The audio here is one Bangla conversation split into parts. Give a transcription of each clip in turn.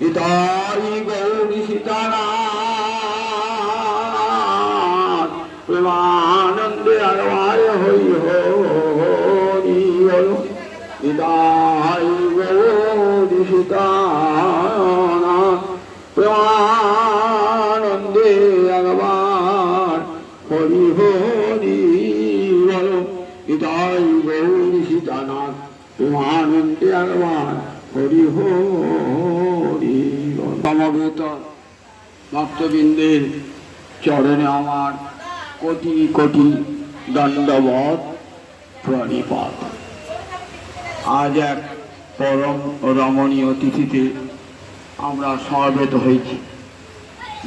নিতাই গৌরী সীতানাথ প্রেমানন্দে আরবায় হরি হরি হল নিতাই গৌরী সীতানাথ প্রেমানন্দে আরবার হরি হরি হল নিতাই গৌরী সীতানাথ প্রেমানন্দে আরবার হরি হরি সমবেত ভক্তবৃন্দের চরণে আমার কোটি কোটি দণ্ডবত প্রণিপাত। আজ এক পরম রমণীয় তিথিতে আমরা সমবেত হয়েছি।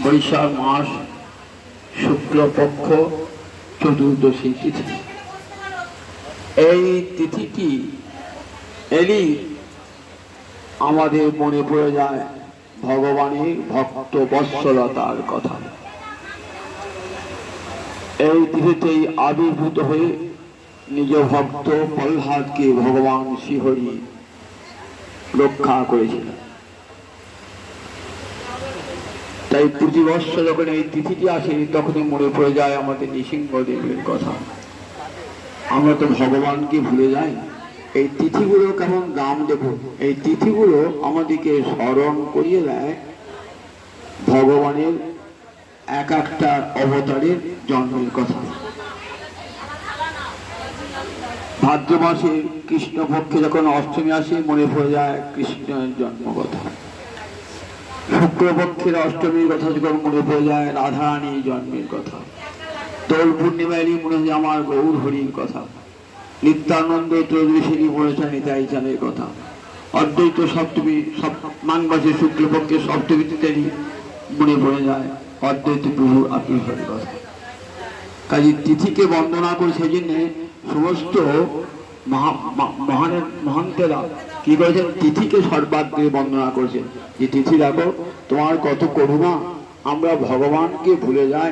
বৈশাখ মাস শুক্লপক্ষ চতুর্দশী তিথি। এই তিথিটি এলি আমাদের মনে পড়ে যায় ভগবানের ভক্ত বৎসলতার কথা। এই তিথিতেই আবির্ভূত হয়ে নিজ ভক্ত প্রহ্লাদকে ভগবান শ্রীহরি রক্ষা করেছিলেন। তাই প্রতি বৎসর যখন এই তিথিটি আসে তখনই মনে পড়ে যায় আমাদের নৃসিংহদেবের কথা। আমরা তো ভগবানকে ভুলে যাই। এই তিথিগুলো কেমন দাম দেব, এই তিথিগুলো আমাদেরকে স্মরণ করিয়ে দেয় ভগবানের এক একটা অবতারের জন্মের কথা। ভাদ্র মাসে কৃষ্ণপক্ষে যখন অষ্টমী আসে মনে পড়ে যায় কৃষ্ণের জন্ম কথা। শুক্লপক্ষের অষ্টমীর কথা যখন মনে পড়ে যায় রাধারানীর জন্মের কথা। দোল পূর্ণিমায় মনে হয় আমার গৌর হরির কথা। নিত্যানন্দ ত্রয়োদশী বলেছেন নিতাই চাঁদের কথা। অদ্বৈত সপ্তমী মাঘ মাসে শুক্লপক্ষের সপ্তমীতে মনে পড়ে যায় অদ্বৈত প্রভুর আবির্ভাবের কথা। কাজে তিথিকে বন্দনা করে সেই জন্য সমস্ত মহান্তেরা কি করেছেন, তিথিকে সর্বাগ্রে বন্দনা করেছেন যে তিথি দেখো তোমার কত করুণা, আমরা ভগবানকে ভুলে যাই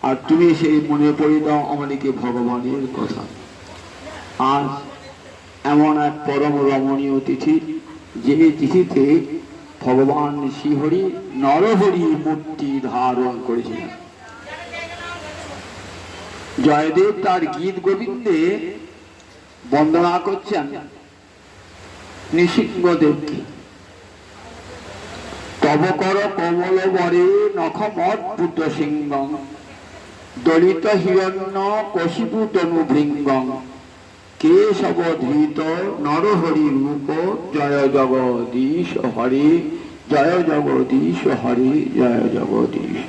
আর তুমি সেই মনে পড়ে দাও আমাদেরকে ভগবানের কথা। আজ এমন এক পরম রমণীয় তিথি, যে তিথিতে ভগবান শ্রীহরি নরহরি মূর্তি ধারণ করেছিলেন। জয়দেব তার গীত গোবিন্দে বন্দনা করছেন নৃসিংহদেবকে। তব কর কমল বরে নখমদ্ভুত সিংহং দলিত হিরণ্য কশিপু তনু ভৃঙ্গং কেশব ধৃত নরহরি রূপ জয় জগদীশ হরে জয় জগদীশ হরে জয় জগদীশ।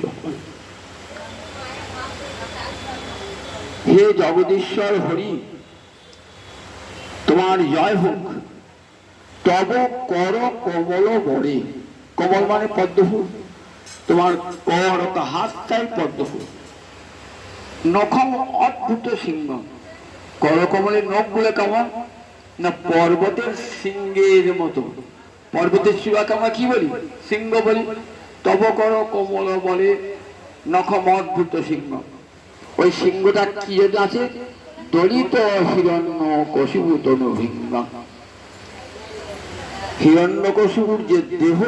হে জগদীশ্বর হরি, তোমার জয় হোক। তব কর কমল বরে, কমল মানে পদ্মফুল, তোমার কর হাতটাই পদ্মফুল। নখম অদ্ভুত সিংহ, করকমলের নখ গুলো কেমন না পর্বতের সিংহের মতো। পর্বতের শিবাকে আমরা কি বলি, সিংহ বলি। তব কর কমল বলে নখম অদ্ভুত সিংহ। ওই সিংহটা কি আছে, দলিত হিরণ্য কশিপু তনু ভৃঙ্গং। হিরণ্যকশিপুর যে দেহ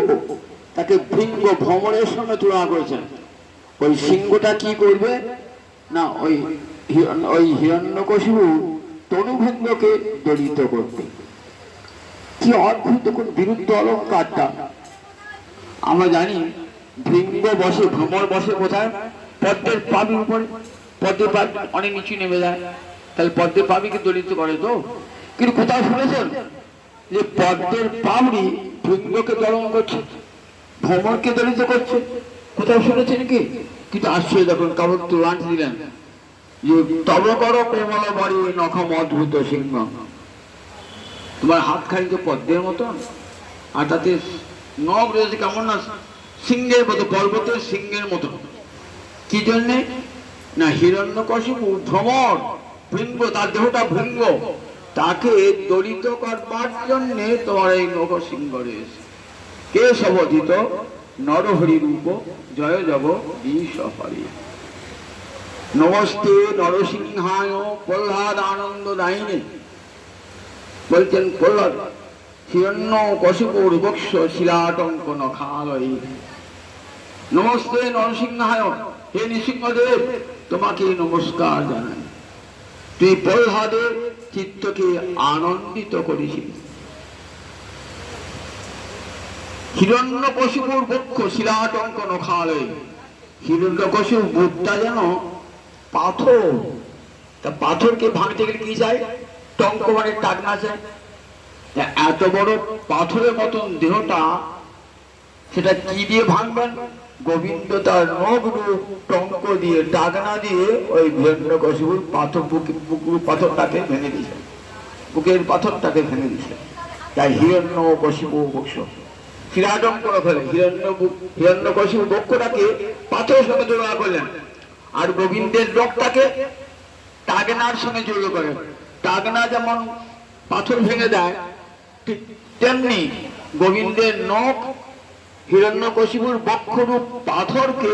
তাকে ভৃঙ্গ ভ্রমণের সঙ্গে তুলনা করেছেন। ওই সিংহটা কি করবে না, ওই হিরণ্যকশিপু তনুভৃঙ্গকে দলিত করবে। কি অদ্ভুত কোন বিরুদ্ধ অলঙ্কারটা। আমরা জানি ভৃঙ্গ বসে, ভ্রমর বসে কোথায়, পদ্মের পাবির উপরে। পদ্মের পাবি অনেক নিচু নেমে যায়, তাহলে পদ্মের পাবিকে দলিত করে তো। কিন্তু কোথাও শুনেছেন যে পদ্মের পাবড়ি ভৃঙ্গকে দলন করছে, ভ্রমরকে দলিত করছে? কোথাও শুনেছেন কি? কিন্তু আশ্চর্য, যখন কাবল তুলান দিলেন যে তব কর কোমল বরে নখম অদ্ভুত সিংহ। তোমার হাত খালি তো পদ্মের মতন, আর তাতে নখ রয়েছে কেমন না সিংহের মতো, পর্বতের সিংহের মতো। কি জন্যে না হিরণ্যকশিপু ভ্রমর ভৃঙ্গ, তার দেহটা ভৃঙ্গ, তাকে দলিত করবার জন্যে তোমার এই নখ সিংহ রয়েছে। কে সবধিত নরহরি রূপ জয় জগদীশ হরি। নমস্তে নরসিংহায় প্রহ্লাদ আনন্দ দায়িনে। বলছেন প্রহ্লাদ হিরণ্য কশিপুর বক্ষ শিলাটঙ্ক নখালয়ে। নমস্তে নরসিংহায়, হে নৃসিংহদেব তোমাকে নমস্কার জানাই। তুই প্রহ্লাদের চিত্তকে আনন্দিত করেছিলি। হিরণ্যকশিপুর বক্ষ শিলাটঙ্ক নখালয়ে। হিরণ্যকশিপুর বুকটা যেন পাথর, তা পাথরকে ভাঙতে গেলে কি চাই? টঙ্ক মানে টাকনা চাই। এত বড় পাথরের মতন দেহটা, সেটা কি দিয়ে ভাঙবেন? গোবিন্দ তার নখ রূপ টঙ্ক দিয়ে, টাকনা দিয়ে ওই হিরণ্যকশিপুর পাথরটাকে ভেঙে দিয়েছে, বুকের পাথরটাকে ভেঙে দিয়েছে। তাই হিরণ্যকশিপুর বক্ষ শিলাটঙ্ক ফেলে হিরণ্যকশিপুর বক্ষটাকে পাথরের সঙ্গে তুলনা করলেন, আর গোবিন্দের নখটাকে টাকনার সঙ্গে যুক্ত করেন। টাকনা যেমন পাথর ভেঙে দেয়, তেমনি গোবিন্দের নখ হিরণ্যকশিপুর বক্ষরূপ পাথরকে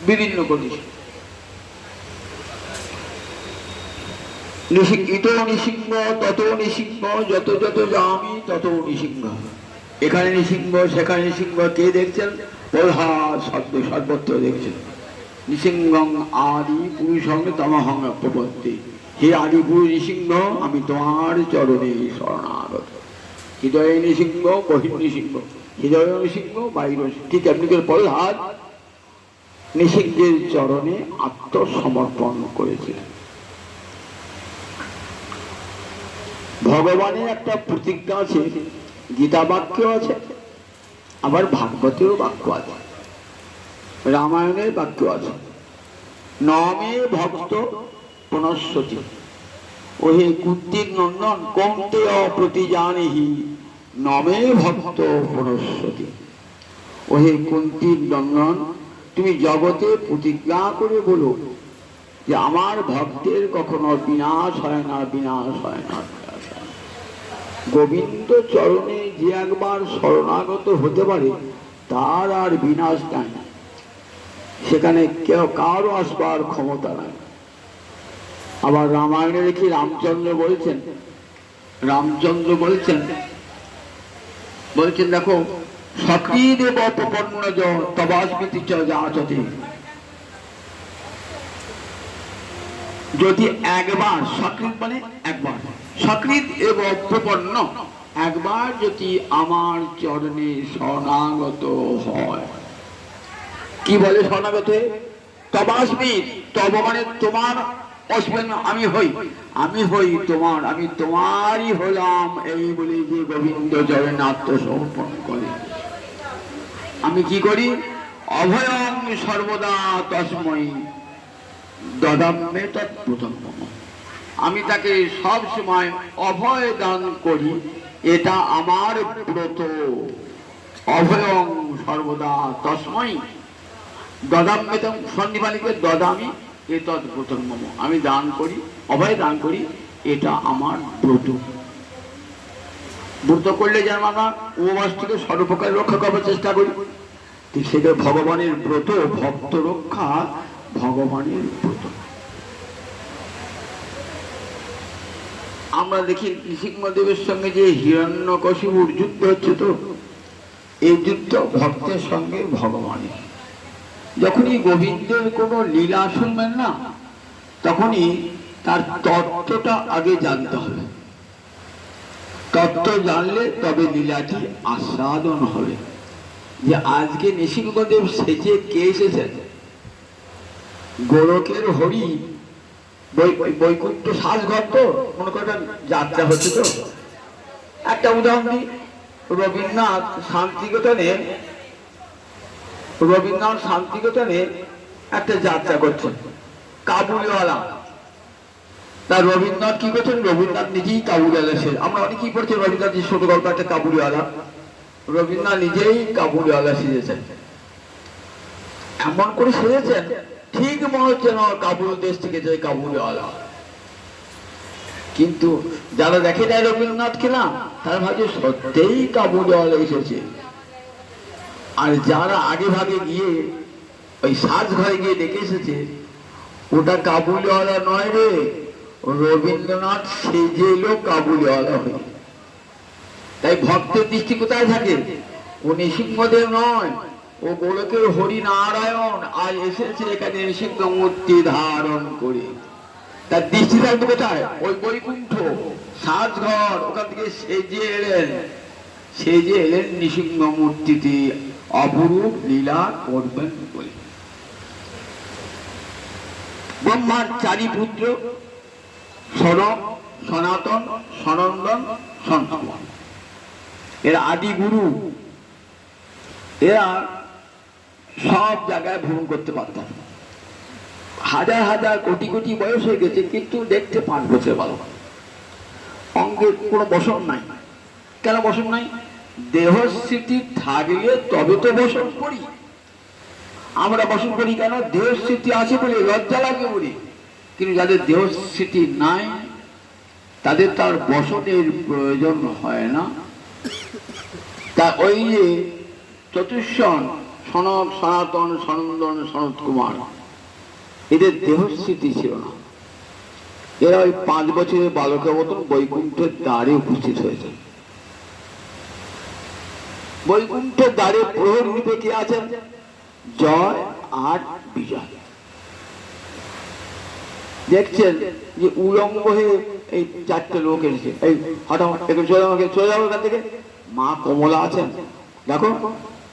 বিদীর্ণ করেছে। ইতো নৃসিংহ তত নৃসিংহ, যত যত যামি তত নৃসিংহ। এখানে নৃসিংহ, সেখানে নৃসিংহ। কে দেখছেন? প্রহ্লাদ সর্বত্র দেখছেন। নৃসিংহং আদি পুরুষং তমহং প্রপত্তি। হে আদি পুরুষ নৃসিংহ, আমি তোমার চরণে শরণাগত। হৃদয়ে নৃসিংহ, বহির নৃসিংহ। হৃদয় নৃসিংহ, বাহির। ঠিক এমনি করে প্রহ্লাদ নৃসিংহের চরণে আত্মসমর্পণ করেছিলেন। ভগবানের একটা প্রতিজ্ঞা আছে, গীতা বাক্য আছে, আবার ভাগবতেরও বাক্য আছে, রামায়ণের বাক্য আছে। নমে ভক্ত পুনঃসতি। ওহে কুন্তীর নন্দন কৌন্তেয় প্রতিজানেহি, নমে ভক্ত পুনঃসতি। ওহে কুন্তীর নন্দন, তুমি জগতে প্রতিজ্ঞা করে বলো যে আমার ভক্তের কখনো বিনাশ হয় না, বিনাশ হয় না। গোবিন্দ চরণে যে একবার শরণাগত হতে পারে তার আর বিনাশ নাই, সেখানে কেউ কারো আসবার ক্ষমতা নাই। আবার রামায়ণে দেখি রামচন্দ্র বলছেন দেখো, সকৃদেব প্রপন্ন তবাস্মিতি চ যাচতে। যদি একবার, সকৃত মানে একবার, সকৃত এবং প্রপন্ন, একবার যদি আমার চরণে শরণাগত হয়। কি বলে শরণাগত? তবাস্মিত, তব মানে তোমার, অস্মিন আমি হই, আমি হই তোমার, আমি তোমারই হলাম, এই বলে যে গোবিন্দ চরণে আত্মসমর্পণ করে। আমি কি করি? অভয়ং সর্বদা তস্মৈ দদাম্যে তৎপ্রথম। আমি তাকে সব সময় অভয় দান করি, এটা আমার ব্রত। অভয়ং সর্বদা তস্মৈ দদাম্যে, সন্ধিবালিকে দদামি এতৎ প্রথম। আমি দান করি, অভয় দান করি, এটা আমার ব্রত। ব্রত করলে যেন আমরা উপবাস থেকে সর্বপ্রকার রক্ষা করার চেষ্টা করি, ঠিক সেটা ভগবানের ব্রত। ভক্ত রক্ষা ভগবানের ব্রত। আমরা দেখি নৃসিংহদেবের সঙ্গে যে হিরণ্যকশিপুর যুদ্ধ হচ্ছে, তো এই যুদ্ধ ভক্তের সঙ্গে ভগবানের। যখনই গোবিন্দের কোনো লীলা শুনবেন না, তখনই তার তত্ত্বটা আগে জানতে হবে। তত্ত্ব জানলে তবে লীলাটি আস্বাদন হবে। যে আজকে নৃসিংহদেব সেজে কে এসেছেন? গোলকের হরি, বৈকুণ্ঠ শ্বাসঘর, তো মনে করেন যাত্রা হচ্ছে। তো একটা উদাহরণ দিই, রবীন্দ্রনাথ শান্তিনিকেতনে একটা যাত্রা করছেন, কাবুলিওয়ালা। তা রবীন্দ্রনাথ কি করছেন? রবীন্দ্রনাথ নিজেই কাবুলিওয়ালা। আমরা অনেকেই পড়ছি রবীন্দ্রনাথ ছোট গল্প একটা কাবুলিওয়ালা। রবীন্দ্রনাথ নিজেই কাবুলিওয়ালা সেজেছেন। এমন করে সেজেছেন ঠিক মনে হচ্ছে না কাবুল দেশ থেকে যে কাবুলিওয়ালা। কিন্তু যারা দেখে যায় রবীন্দ্রনাথকে না, তারা ভাবে সত্যিই কাবুলিওয়ালা এসেছে। আর যারা আগে ভাগে গিয়ে ওই সাজ ঘরে গিয়ে দেখে এসেছে, ওটা কাবুলিওয়ালা নয় রে, রবীন্দ্রনাথ সেজে এলো কাবুলিওয়ালা হয়ে। তাই ভক্তের দৃষ্টি কোথায় থাকে? ও নৃসিংহদেব নয়, ও গোলকের হরি নারায়ণ আজ এসেছে এখানে নৃসিংহ মূর্তি ধারণ করে। তার দৃষ্টি থাকবে কোথায়? ওই বৈকুণ্ঠ সাজঘর, ওখান থেকে সেজে এলেন নৃসিংহ মূর্তিতে অপরূপ লীলা করবেন বলে। ব্রহ্মার চারি পুত্র সনক, সনাতন, সনন্দন, সনৎকুমার, এরা আদি গুরু। এরা সব জায়গায় ভ্রমণ করতে পারতেন। হাজার হাজার কোটি কোটি বয়স হয়ে গেছে, কিন্তু দেখতে 5 বছর বালক। অঙ্গের কোনো বসন নাই। কেন বসন নাই? দেহস্মৃতি থাকলে তবে তো বসন করি। আমরা বসন করি কেন? দেহস্মৃতি আছে বলে, লজ্জা লাগে বলি। কিন্তু যাদের দেহস্মৃতি নাই তাদের তার বসনের প্রয়োজন হয় না। তা ওই যে চতুষ্ষণ, সনক, সনাতন, সনন্দন, সনৎকুমার, এদের দেহস্মৃতি ছিল না। এরা ওই 5 বছরের বালকের মতন বৈকুণ্ঠের দ্বারে উপস্থিত হয়েছে। বৈকুণ্ঠের দ্বারে প্রহরী রূপে কে আছেন? জয় আর বিজয়। দেখছেন যে উলঙ্গ হয়ে এই 4টে লোক এসেছে। এই হঠাৎ চলে যাও এখান থেকে। মা কমলা আছেন, দেখো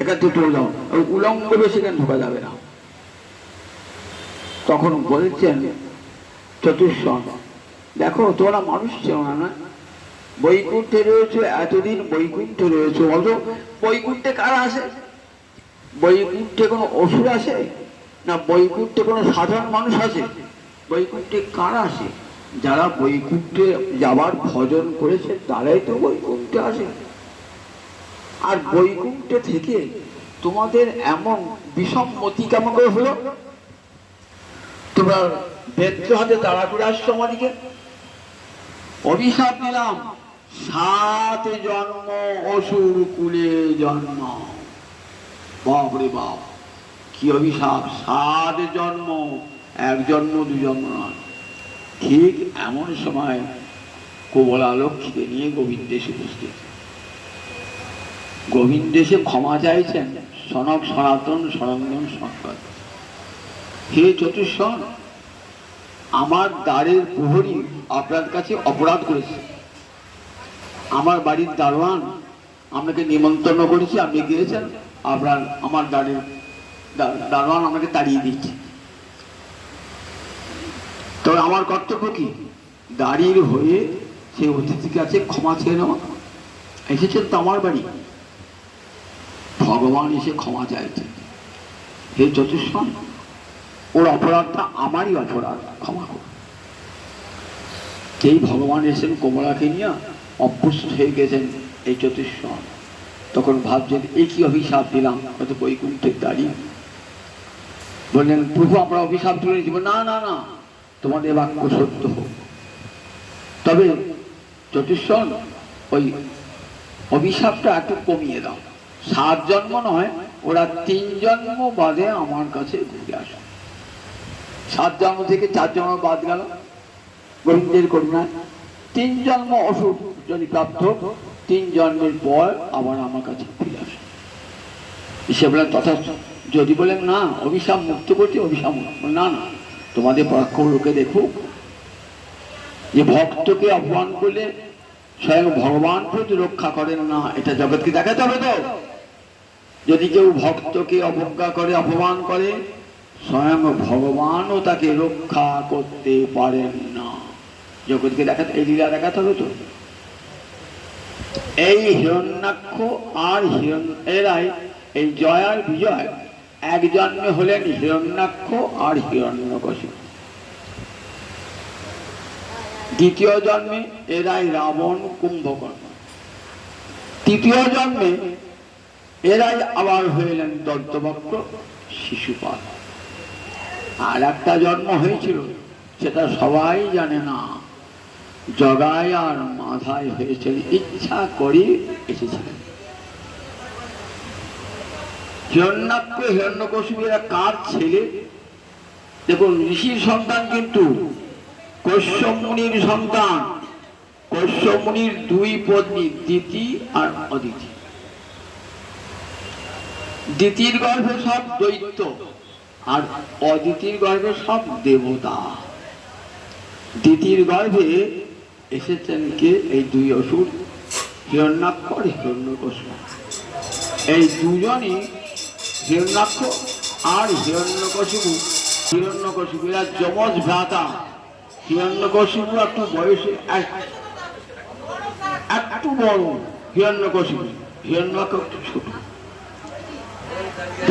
এখান থেকে চলে যাও, উলঙ্গ বেশি কেন ঢোকা যাবে না। তখন বলছেন চতুষ্ষণ, দেখো তোমরা মানুষ ছিল না, বৈকুণ্ঠে রয়েছে, এতদিন বৈকুণ্ঠে রয়েছে, বলতো বৈকুণ্ঠে কারা আসে? বৈকুণ্ঠে কোনো অসুর আসে না বৈকুণ্ঠে কোনো সাধারণ মানুষ আসে? বৈকুণ্ঠে কারা আসে? যারা বৈকুণ্ঠে যাবার ভজন করেছে তারাই তো বৈকুণ্ঠে আসে। আর বৈকুণ্ঠে থেকে তোমাদের এমন বিষম্মতি কেমন করে হলো? তোমরা বেত্র হাতে তাড়া করে আসছো আমাদিকে। অভিশাপ দিলাম, 7 জন্ম অসুর কুলে জন্ম। বাপরে বাপ, কি অভিশাপ! 7 জন্ম, 1 জন্ম 2 জন্ম নয়। ঠিক এমন সময় কমলা লক্ষ্মীকে নিয়ে গোবিন্দেশ উপস্থিত। গোবিন্দেশে ক্ষমা চাইছেন সনক, সনাতন, সনন্দন, সনৎকুমার। হে চতুষ্ষণ, আমার দ্বারের প্রহরী আপনার কাছে অপরাধ করেছে। আমার বাড়ির দারোয়ান আপনাকে নিমন্ত্রণ করেছি, আপনি গিয়েছেন, আপনার আমার দারোয়ান আমাকে তাড়িয়ে দিচ্ছে। তবে আমার কর্তব্য কি? দাঁড়িয়ে হয়ে সেই অতিথির কাছে ক্ষমা চেয়ে নেওয়া। এসেছেন তো আমার বাড়ি, ভগবান এসে ক্ষমা চাইছে। হে চতুষ্ষণ, ওর অপরাধটা আমারই অপরাধ, ক্ষমা করুন। যেই ভগবান এসেছেন কমলাকে নিয়ে অভ্যস্ত হয়ে গেছেন এই চতুষ্ষণ, তখন ভাবছেন এই কি অভিশাপ দিলাম, কত বৈকুণ্ঠের দাঁড়িয়ে। বললেন প্রভু আমরা অভিশাপ তুলে দিব। না না না, তোমাদের বাক্য সত্য হোক। তবে চতুষ্ষণ, ওই অভিশাপটা একটু কমিয়ে দাও। 7 জন্ম নয়, ওরা 3 জন্ম বাদে আমার কাছে ঘুরে আসে। 7 জন্ম থেকে 4 জন্ম বাদ গেল গোবিন্দের করুণায়। 3 জন্ম অসুখ যদি প্রাপ্ত, 3 জন্মের পর আবার আমার কাছে ফিরে আসে। সে বলেন তথা। যদি বলেন না অভিশাপ মুক্ত করছে, অভিশাপ মুক্ত, না না, তোমাদের পরাক্ষ লোকে দেখুক যে ভক্তকে অপমান করলে স্বয়ং ভগবান প্রতি রক্ষা করেন না, এটা জগৎকে দেখাতে হবে। তো যদি কেউ ভক্তকে অবজ্ঞা করে, অপমান করে, স্বয়ং ভগবানও তাকে রক্ষা করতে পারেন না। জগৎকে দেখাতে, এই লীলা দেখাতে হবে। তো এই হিরণ্যাক্ষ আর এরাই, এই জয় আর বিজয় 1 জন্মে হলেন হিরণ্যাক্ষ আর হিরণ্যকশিপু। 2য় জন্মে এরাই রাবণ, কুম্ভকর্ণ। 3য় জন্মে এরাই আবার হইলেন দন্তবক্র, শিশুপাল। আর একটা জন্ম হয়েছিল, সেটা সবাই জানে না, জগাই আর মাধায় হয়েছিল, ইচ্ছা করে এসেছিলেন। হিরণ্যাক্ষ, হিরণ্যকশিপু এরা কার ছেলে? দেখুন ঋষির সন্তান, কিন্তু কশ্যপ মুনির সন্তান। কশ্যপ মুনির দুই পত্নী দিতি আর অদিতি। দিতির গর্ভে সব দৈত্য আর অদিতির গর্ভে সব দেবতা। দিতির গর্ভে এসেছেন কে? এই দুই অসুর, হিরণ্যাক্ষ আর হিরণ্যকশিপু। এই দুজনই, হিরণ্যাক্ষ আর হিরণ্যকশিপু, হিরণ্যকশিপু এরা যমজ ভ্রাতা। হিরণ্যকশিপু একটু বয়সে একটু বড়, হিরণ্যকশিপু, হিরণ্যাক্ষ একটু ছোট।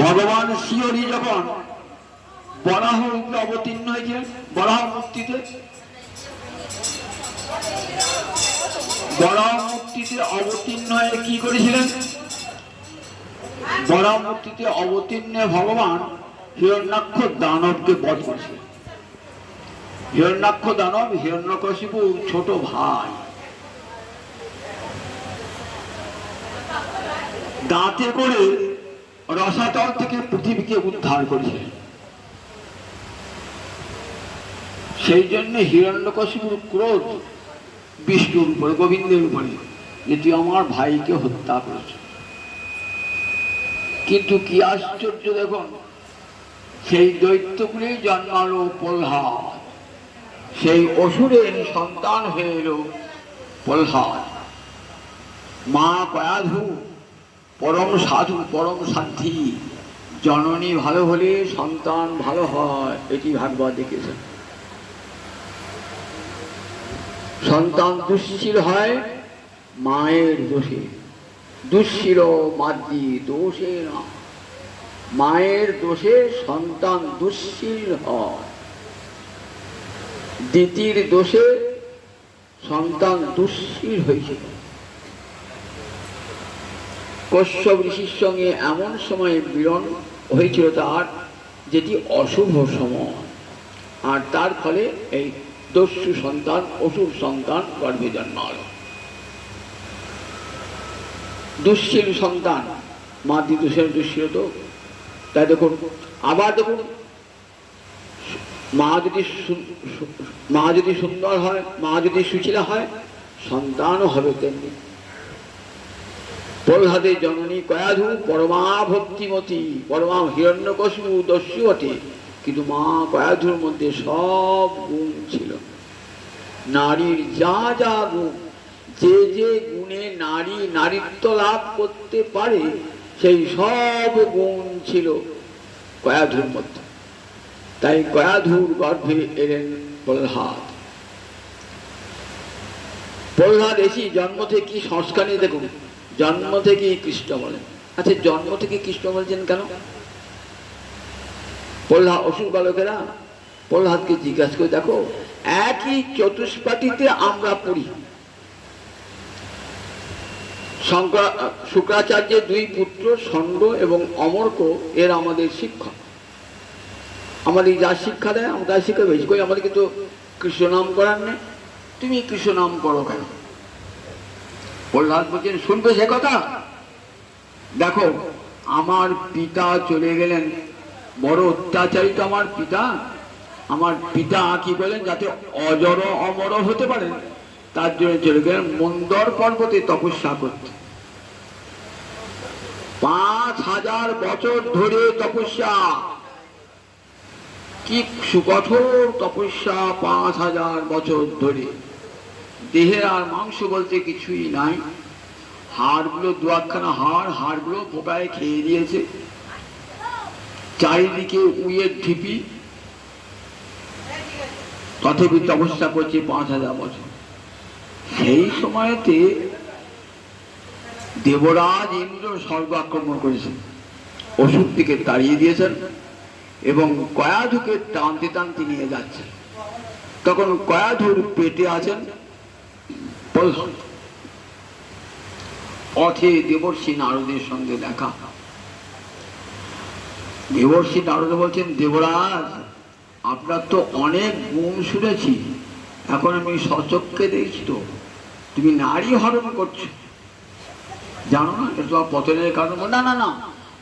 ভগবান শ্রীহরি যখন বরাহ রূপে অবতীর্ণ হয়েছিলেন, বরাহ মূর্তিতে, বরাহ মূর্তিতে অবতীর্ণ হয়ে কি করেছিলেন? বরাহ মূর্তিতে অবতীর্ণ ভগবান হিরণ্যাক্ষ দানবকে বধ করেছিলেন। হিরণ্যাক্ষ দানব হিরণ্যকশিপুর ছোট ভাই। দাঁতে করে রসাতল থেকে পৃথিবীকে উদ্ধার করেছিলেন। সেই জন্য হিরণ্যকশিপুর ক্রোধ বিষ্ণুর উপরে, গোবিন্দের উপরে, যে তুই আমার ভাইকে হত্যা করেছ। কিন্তু কি আশ্চর্য দেখুন, সেই দৈত্যকুলেই জন্মালো প্রহ্লাদ, সেই অসুরের সন্তান হয়ে এলো প্রহ্লাদ। মা কয়াধু পরম সাধু, পরম সাধ্যী, জননী ভালো হলে সন্তান ভালো হয়, এটি ভাগবত দেখেছেন। সন্তান দুশ্শীল হয় মায়ের দোষে, দুশ্শীল মাদ্রি দোষে না, মায়ের দোষে সন্তান দুশ্শীল হয়। দিতির দোষে সন্তান দুশ্শীল হয়েছিল। কশ্যপ ঋষির সঙ্গে এমন সময় মিলন হয়েছিল তার, যেটি অশুভ সময়, আর তার ফলে এই দস্যু সন্তান, অসুর সন্তান গর্ভে জন্মাল। দুশ্শীল সন্তান, মাতৃ দোষের দুশ্শীল তো। তাই দেখুন, আবার দেখুন, মা যদি সুন্দর হয়, মা যদি সুশীলা হয়, সন্তানও হবে তেমনি। প্রহ্লাদের জননী কয়াধু পরমা ভক্তিমতী, পরমা হিরণ্যকশিপু দস্যু বটে, কিন্তু মা কয়াধুর মধ্যে সব গুণ ছিল। নারীর যা যা গুণ, যে যে গুণে নারী নারীত্ব লাভ করতে পারে, সেই সব গুণ ছিল কয়াধুর মধ্যে। তাই কয়াধুর গর্ভে এলেন প্রহ্লাদ। প্রহ্লাদ এসি জন্ম থেকে কি সংস্কার নিয়ে দেখুন, জন্ম থেকেই কৃষ্ণ বলেন। আচ্ছা, জন্ম থেকে কৃষ্ণ বলছেন কেন? প্রহ্লাদ, অসুর বালকেরা প্রহ্লাদকে জিজ্ঞাসা করে দেখো, একই চতুষ্পাটিতে আমরা পড়ি। শুক্রাচার্যের দুই পুত্র ষণ্ড এবং অমর্ক এর আমাদের শিক্ষক। আমাদের যা শিক্ষা দেয় আমরা তাই শিক্ষা পেয়েছি। কই আমাদেরকে তো কৃষ্ণ নাম করার নেই, তুমি কৃষ্ণ নাম করো কেন? প্রহ্লাদ বলছেন, শুনবে সে কথা? দেখো, আমার পিতা চলে গেলেন, বড় অত্যাচারিত আমার পিতা। আমার পিতা কি বলেন, যাতে অজর অমর হতে পারেন, তার জন্য চলে গেলেন মন্দর পর্বতে তপস্যা করতে। 5000 বছর ধরে তপস্যা, কি সুকঠোর তপস্যা! 5000 বছর ধরে দেহের আর মাংস বলতে কিছুই নাই। হাড়গুলো, দুয়াখানা হাড়গুলো পোকায় খেয়ে দিয়েছে। চারিদিকে উইয়ের ঢিপি, তথাপি তপস্যা করছে 5000 বছর। সেই সময়তে দেবরাজ ইন্দ্র স্বর্গ আক্রমণ করেছেন, অসুর থেকে তাড়িয়ে দিয়েছেন এবং কয়াধুকে টানতে টানতে নিয়ে যাচ্ছেন। তখন কয়াধুর পেটে আছেন প্রহ্লাদ। পথে দেবর্ষি নারদের সঙ্গে দেখা। দেবর্ষি নারদ বলছেন, দেবরাজ, আপনার তো অনেক গুণ শুনেছি, এখন আমি সচক্ষে দেখছি তো তুমি নারী হরণ করছো, জানো না এটা তোমার পতনের কারণ? না না না,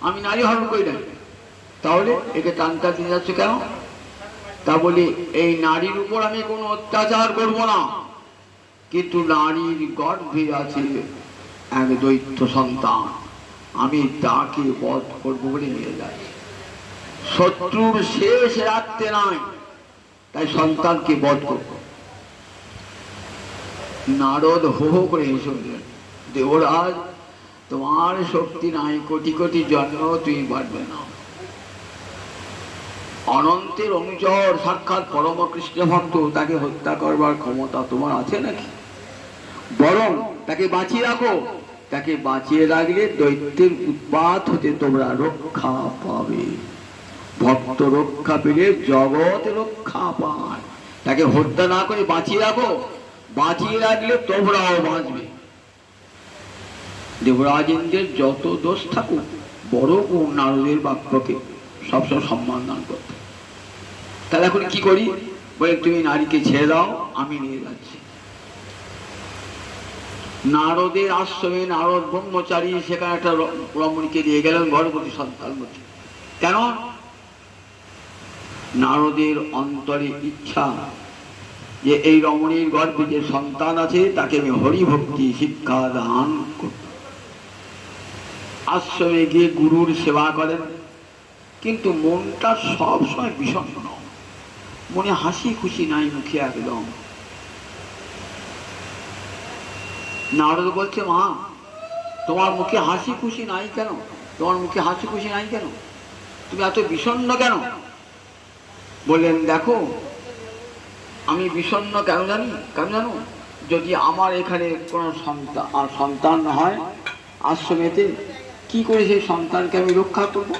আমি নারী হরণ করি না। তাহলে একে টানটা দিয়ে যাচ্ছে কেন? তা বলি, এই নারীর উপর আমি কোনো অত্যাচার করব না, কিন্তু নারীর গর্ভে আছে এক দৈত্য সন্তান, আমি তাকে বধ করবো বলে নিয়ে যাচ্ছি। শত্রুর শেষ রাখতে নাই, তাই সন্তানকে বধ করব। নারদ হো হো করে হেসে উঠলেন, দেবরাজ তোমার শক্তি নাই, কোটি কোটি জন্ম তুমি পারবে না। অনন্তের অনুচর সাক্ষাৎ পরম কৃষ্ণ ভক্ত, তাকে হত্যা করবার ক্ষমতা তোমার আছে নাকি? বরং তাকে বাঁচিয়ে রাখো, তাকে বাঁচিয়ে রাখলে দৈত্যের উৎপাত হতে তোমরা রক্ষা পাবে। ভক্ত রক্ষা পেলে জগৎ রক্ষা পায়। তাকে হত্যা না করে বাঁচিয়ে রাখো, বাঁচিয়ে রাখলে তোমরাও বাঁচবে। দেবরাজ ইন্দ্রের যত দোষ থাকুক, বড় ও নারদের বাক্যকে সবসময় সম্মান দান করতে। তাহলে এখন কি করি? বলে তুমি নারীকে ছেড়ে দাও, আমি নিয়ে যাচ্ছি। নারদের আশ্রমে নারদ ব্রহ্মচারী সেখানে একটা রমণীকে দিয়ে গেলেন গর্ভবতী সন্তান বলছে। কেন? নারদের অন্তরে ইচ্ছা যে এই রমণীর গর্ভে যে সন্তান আছে তাকে আমি হরিভক্তি শিক্ষা দান করব। আশ্রমে গিয়ে গুরুর সেবা করেন, কিন্তু মনটা সবসময় বিষণ্ণ, মনে হাসি খুশি নাই, মুখে একদম। নারদ বলছে, মা তোমার মুখে হাসি খুশি নাই কেন? তোমার মুখে হাসি খুশি নাই কেন? তুমি এত বিষণ্ণ কেন? বললেন, দেখো আমি বিষণ্ণ কেন জানো? যদি আমার এখানে কোনো সন্তান হয় আশ্রমেতে, কি করে সেই সন্তানকে আমি রক্ষা করব?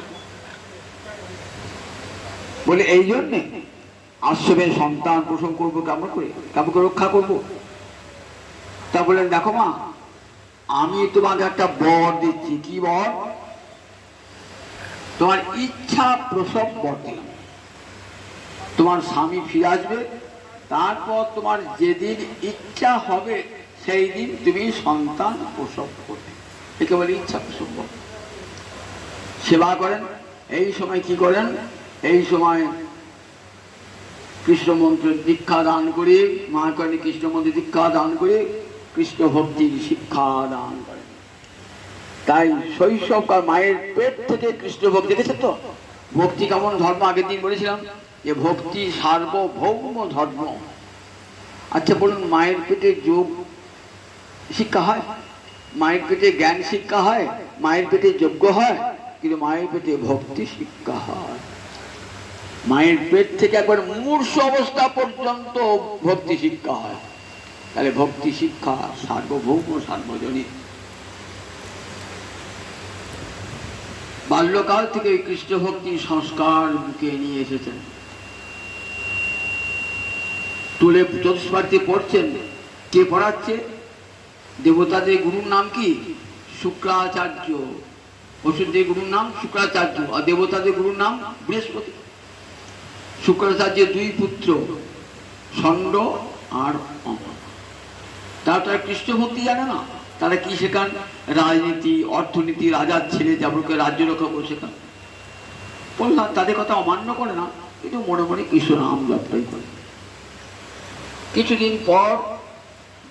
বলে এই জন্যে আশ্রমে সন্তান পোষণ করবো কেমন করে রক্ষা করব? তা বললেন, দেখো মা আমি তোমাকে একটা বর দিচ্ছি। কি বর? তোমার ইচ্ছা প্রসব বর দিলাম। তোমার স্বামী ফিরে আসবে, তারপর তোমার যেদিন ইচ্ছা হবে সেই দিন তুমি সন্তান প্রসব করবে। একে বলে ইচ্ছা প্রসব বর। সেবা করেন। এই সময় কি করেন? এই সময় কৃষ্ণ মন্ত্রের দীক্ষা দান করে, মহাকর্ণী কৃষ্ণ মন্ত্রের দীক্ষা দান করে কৃষ্ণ ভক্তির শিক্ষা দান করেন। তাই শৈশবকাল মায়ের পেট থেকে কৃষ্ণ ভক্তি, দেখেছেন তো ভক্তি কেমন ধর্ম? আগের দিন বলেছিলাম যে ভক্তি সার্বভৌম ধর্ম। আচ্ছা বলুন, মায়ের পেটে যোগ শিক্ষা হয়, মায়ের পেটে জ্ঞান শিক্ষা হয়, মায়ের পেটে যজ্ঞ হয়, কিন্তু মায়ের পেটে ভক্তি শিক্ষা হয়। মায়ের পেট থেকে একবার মূর্ছ অবস্থা পর্যন্ত ভক্তি শিক্ষা হয়। তাহলে ভক্তি শিক্ষা সার্বভৌম, সার্বজনীন। বাল্যকাল থেকে কৃষ্ণ ভক্তি সংস্কার বুকে নিয়ে এসেছেন। তুলে চতুষ্পাঠী পড়ছেন। কে পড়াচ্ছে? দেবতাদের গুরুর নাম কি? শুক্রাচার্য। অসুরদের গুরুর নাম শুক্রাচার্য, আর দেবতাদের গুরুর নাম বৃহস্পতি। শুক্রাচার্যের দুই পুত্র ষণ্ড আর অমর। তারা কৃষ্ণ ভক্তি জানে না। তারা কি শেখান? রাজনীতি, অর্থনীতি, রাজার ছেলে যাবকে রাজ্য রক্ষা করে শেখান। বললাম তাদের কথা অমান্য করে না, কিন্তু মনে মনে কৃষ্ণ নাম জপটাই করে। কিছুদিন পর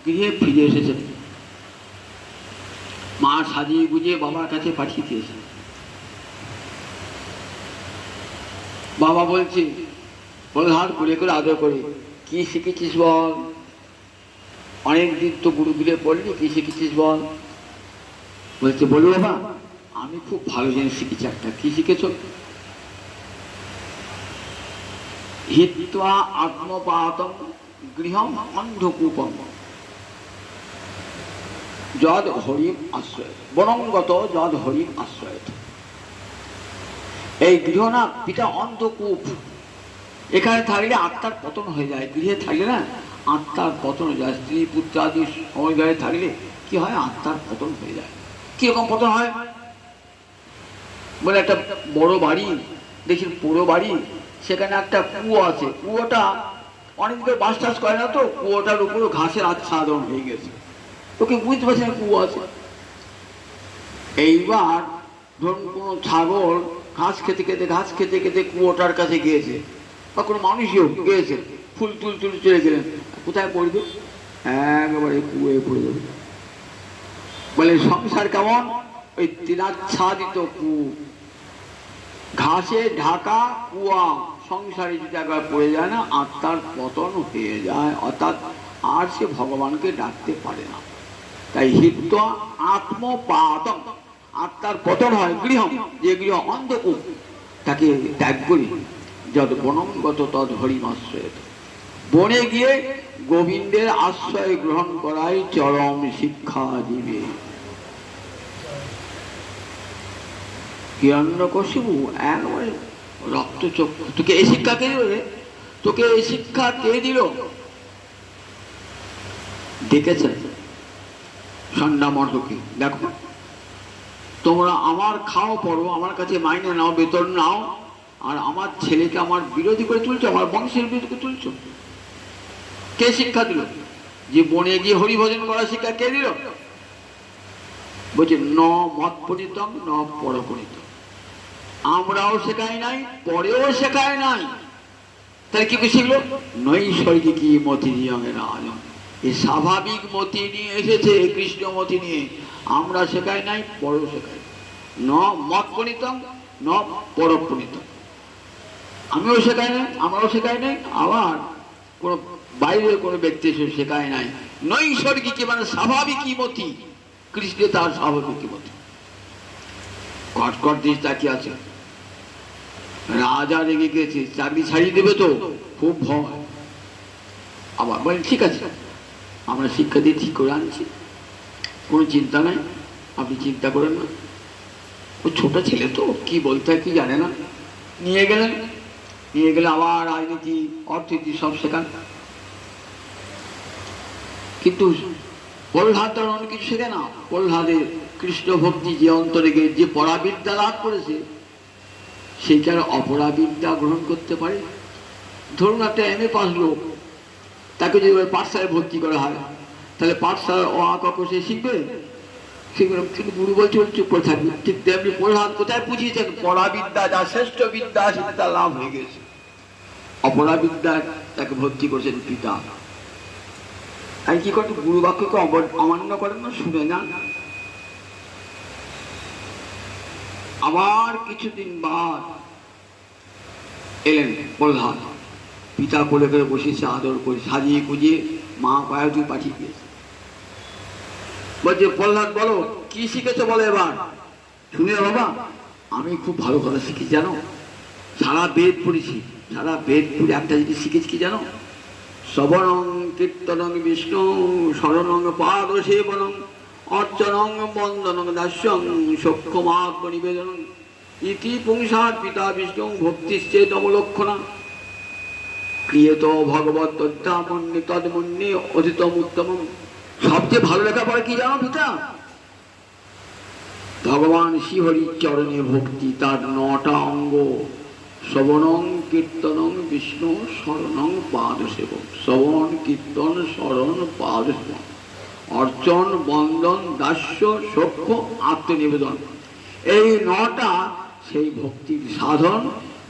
গৃহে ফিরে এসেছেন। মা সাজিয়ে গুজিয়ে বাবার কাছে পাঠিয়ে দিয়েছেন। বাবা বলছে, বলহার করে করে আদর করে, কি শিখেছিস বল? অনেকদিন তো গুরুকুলে পড়লি, কি শিখেছিস বল? বলছে, বলো বাবা আমি খুব ভালো জিনিস শিখেছি একটা। কি শিখেছ? হিত্বা আত্মপাতম গৃহম অন্ধকূপম যদ হরিম আশ্রয় বনঙ্গত যদ হরিম আশ্রয়। এই গৃহ না পিতা অন্ধকূপ। এখানে থাকলে আত্মার পতন হয়ে যায়। গৃহে থাকলে না আত্মার পতন হয়ে যায়। স্ত্রী পুত্রাদি সময় থাকলে কি হয়? আত্মার পতন হয়ে যায়। কিরকম পতন হয়? বলে একটা বড় বাড়ি, দেখি পুরো বাড়ি, সেখানে একটা কুয়ো আছে। কুয়োটা অনেকদিন বাস টাস করে না, তো কুয়োটার উপরে ঘাসের আচ্ছাদন হয়ে গেছে। ওকে বুঝতে পারছি না কুয়ো আছে। এইবার ধরুন কোনো ছাগল ঘাস খেতে খেতে কুয়োটার কাছে গিয়েছে, বা কোনো মানুষও গিয়েছে, ফুল চলে গেলেন, কোথায় পড়বে? একেবারে কুয়ে পড়ে যাবে। বলে সংসার কেমন? ওই তৃণাচ্ছাদিত কু, ঘাসে ঢাকা কুয়া। সংসারে যদি একবার পড়ে যায় না, আত্মার পতন হয়ে যায়, অর্থাৎ আর সে ভগবানকে ডাকতে পারে না। তাই হিত্বা আত্মপাতম, আত্মার পতন হয়। গৃহ, যে গৃহ অন্ধকূপ, তাকে ত্যাগ করি। যদ বনঙ্গত তদ হরিমাশ্রয়, বনে গিয়ে গোবিন্দের আশ্রয় গ্রহণ করাই চরম শিক্ষা দিবে। হিরণ্যকশিপু একবারে রক্তচক্ষু, তোকে এই শিক্ষা কে দিল রে? তোকে এই শিক্ষা কে দিল? দেখেছেন সন্ধ্যামণ্ডকে, দেখো তোমরা আমার খাও পড়ো, আমার কাছে মাইনে নাও, বেতন নাও, আর আমার ছেলেকে আমার বিরোধী করে তুলছো, আমার বংশের বিরোধী করে তুলছো। কে শিক্ষা দিল? যে বনে গিয়ে হরিভজন করা শিক্ষা কে দিল? বলছে ন মত পরিতম ন পরপরিতম। আমরাও শেখাই নাই, পরেও শেখায় নাই। তাহলে কি শিখলো? নৈসর্গিক মতি নিয়মের আনন্দ, এই স্বাভাবিক মতি নিয়ে এসেছে, কৃষ্ণ মতি নিয়ে। আমরা শেখাই নাই, পরেও শেখাই। ন মত পরিতম ন পরপরিতম। আমিও শেখাই নাই, আমরাও শেখাই নাই, আবার কোন বাইরের কোন ব্যক্তি এসে শেখায় নাই। নৈসর্গিক মানে স্বাভাবিকই মতি, কৃষ্ণে তার স্বাভাবিক মতি। কটকট দেশ তাকিয়ে আছে, রাজা রেগে গেছে, চাকরি ছাড়িয়ে দেবে তো, খুব ভয়। আবার বলেন ঠিক আছে, আমরা শিক্ষা দিয়ে ঠিক করে আনছি, কোনো চিন্তা নাই, আপনি চিন্তা করেন না। ও ছোট ছেলে তো, কি বলতে হয় কি জানে না। নিয়ে গেলেন, নিয়ে গেলে আবার রাজনীতি অর্থনীতি সব শেখান। কিন্তু প্রহ্লাদ অনেক কিছু শেখে না। প্রহ্লাদের কৃষ্ণ ভক্তি যে অন্তরে গিয়ে যে পরাবিদ্যা লাভ করেছে, সেইটার অপরাবিদ্যা গ্রহণ করতে পারে। ধরুন একটা MA পাস লোক, তাকে যদি পাঠশালায় ভর্তি করা হয়, তাহলে পাঠশালার অ আ ক খ সে শিখবে? শিখবে। কিন্তু গুরু বলছে চুপ করে থাকবে। ঠিক তেমনি প্রহ্লাদ কোথায় বুঝিয়েছেন? পরাবিদ্যা, যা শ্রেষ্ঠ বিদ্যা সেটা তার লাভ হয়ে গেছে। অপরাবিদ্যা তাকে ভর্তি করেছেন পিতা। আর কি করে? গুরু বাক্যকে অমান্য করেন না, শুনে না। আবার কিছুদিন বাদ এলেন প্রহ্লাদ, পিতা কোলে করে বসেছে, আদর করে সাজিয়ে গুজিয়ে মা পায়তু পাঠিয়ে দিয়েছে। বলছে প্রহ্লাদ বলো কি শিখেছো, বলো এবার। শুনে বাবা, আমি খুব ভালো কথা শিখেছি জানো, সারা বেদ পড়েছি, সারা বেদ পড়ে একটা জিনিস শিখেছি কি জানো? শ্রবণং কীর্তনং বিষ্ণু শরণং পাদ সেবনং অর্চনং বন্দনং দাস্যং সক্ষমাত্ম নিবেদনং ইতি পুংসার পিতা বিষ্ণু ভক্তিশ্চেদ অবলক্ষণা ক্রিয়েত ভগবত তদ্ধামন্যে তদ্মন্যে অধিতম উত্তম। সবচেয়ে ভালো লেখাপড়া কি জানো পিতা? ভগবান শ্রীহরির চরণে ভক্তি, তার 9টা অঙ্গ। শ্রবণং কীর্তনং বিষ্ণু শরণং পাদ সেবন, শ্রবণ কীর্তন শরণ পাদ সেবন, অর্চন বন্দন দাস্য সখ্য আত্মনিবেদন। এই 9টা সেই ভক্তির সাধন।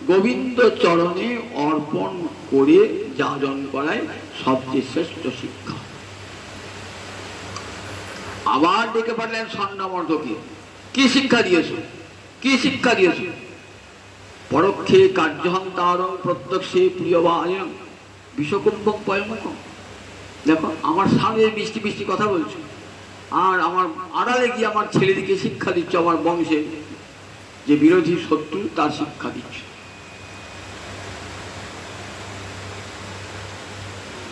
গোবিন্দ চরণে অর্পণ করে যাজন করায় সবচেয়ে শ্রেষ্ঠ শিক্ষা। আবার ডেকে পারলেন সন্ন্যামর্ধকে, কি শিক্ষা দিয়েছ? কি শিক্ষা দিয়েছ? পরোক্ষে কার্যহন্তারং প্রত্যক্ষে প্রিয়বায়ং বিষকুম্ভং পয়মুখম। দেখো আমার সামনে মিষ্টি মিষ্টি কথা বলছো, আর আমার আড়ালে গিয়ে আমার ছেলেদিকে শিক্ষা দিচ্ছ, আমার বংশে যে বিরোধী শত্রু তার শিক্ষা দিচ্ছ।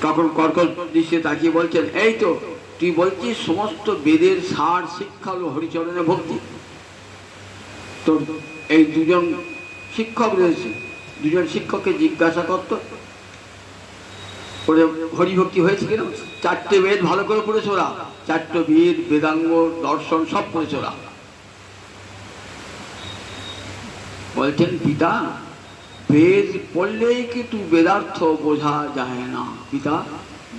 তখন কর্কশ দৃশ্যে তাকিয়ে বলছেন, এই তো তুই বলছিস সমস্ত বেদের সার শিক্ষা হলো হরিচরণে ভক্তি। তোর এই দুজন শিক্ষক রয়েছে, দুজন শিক্ষককে জিজ্ঞাসা করতো ওরে হরিভক্তি হয়েছে কিনা। 4টে বেদ ভালো করে পড়েছে ওরা, 4টে বেদ বেদাঙ্গ দর্শন সব পড়েছে ওরা। বলছেন পিতা বেদ পড়লেই কিন্তু বেদার্থ বোঝা যায় না। পিতা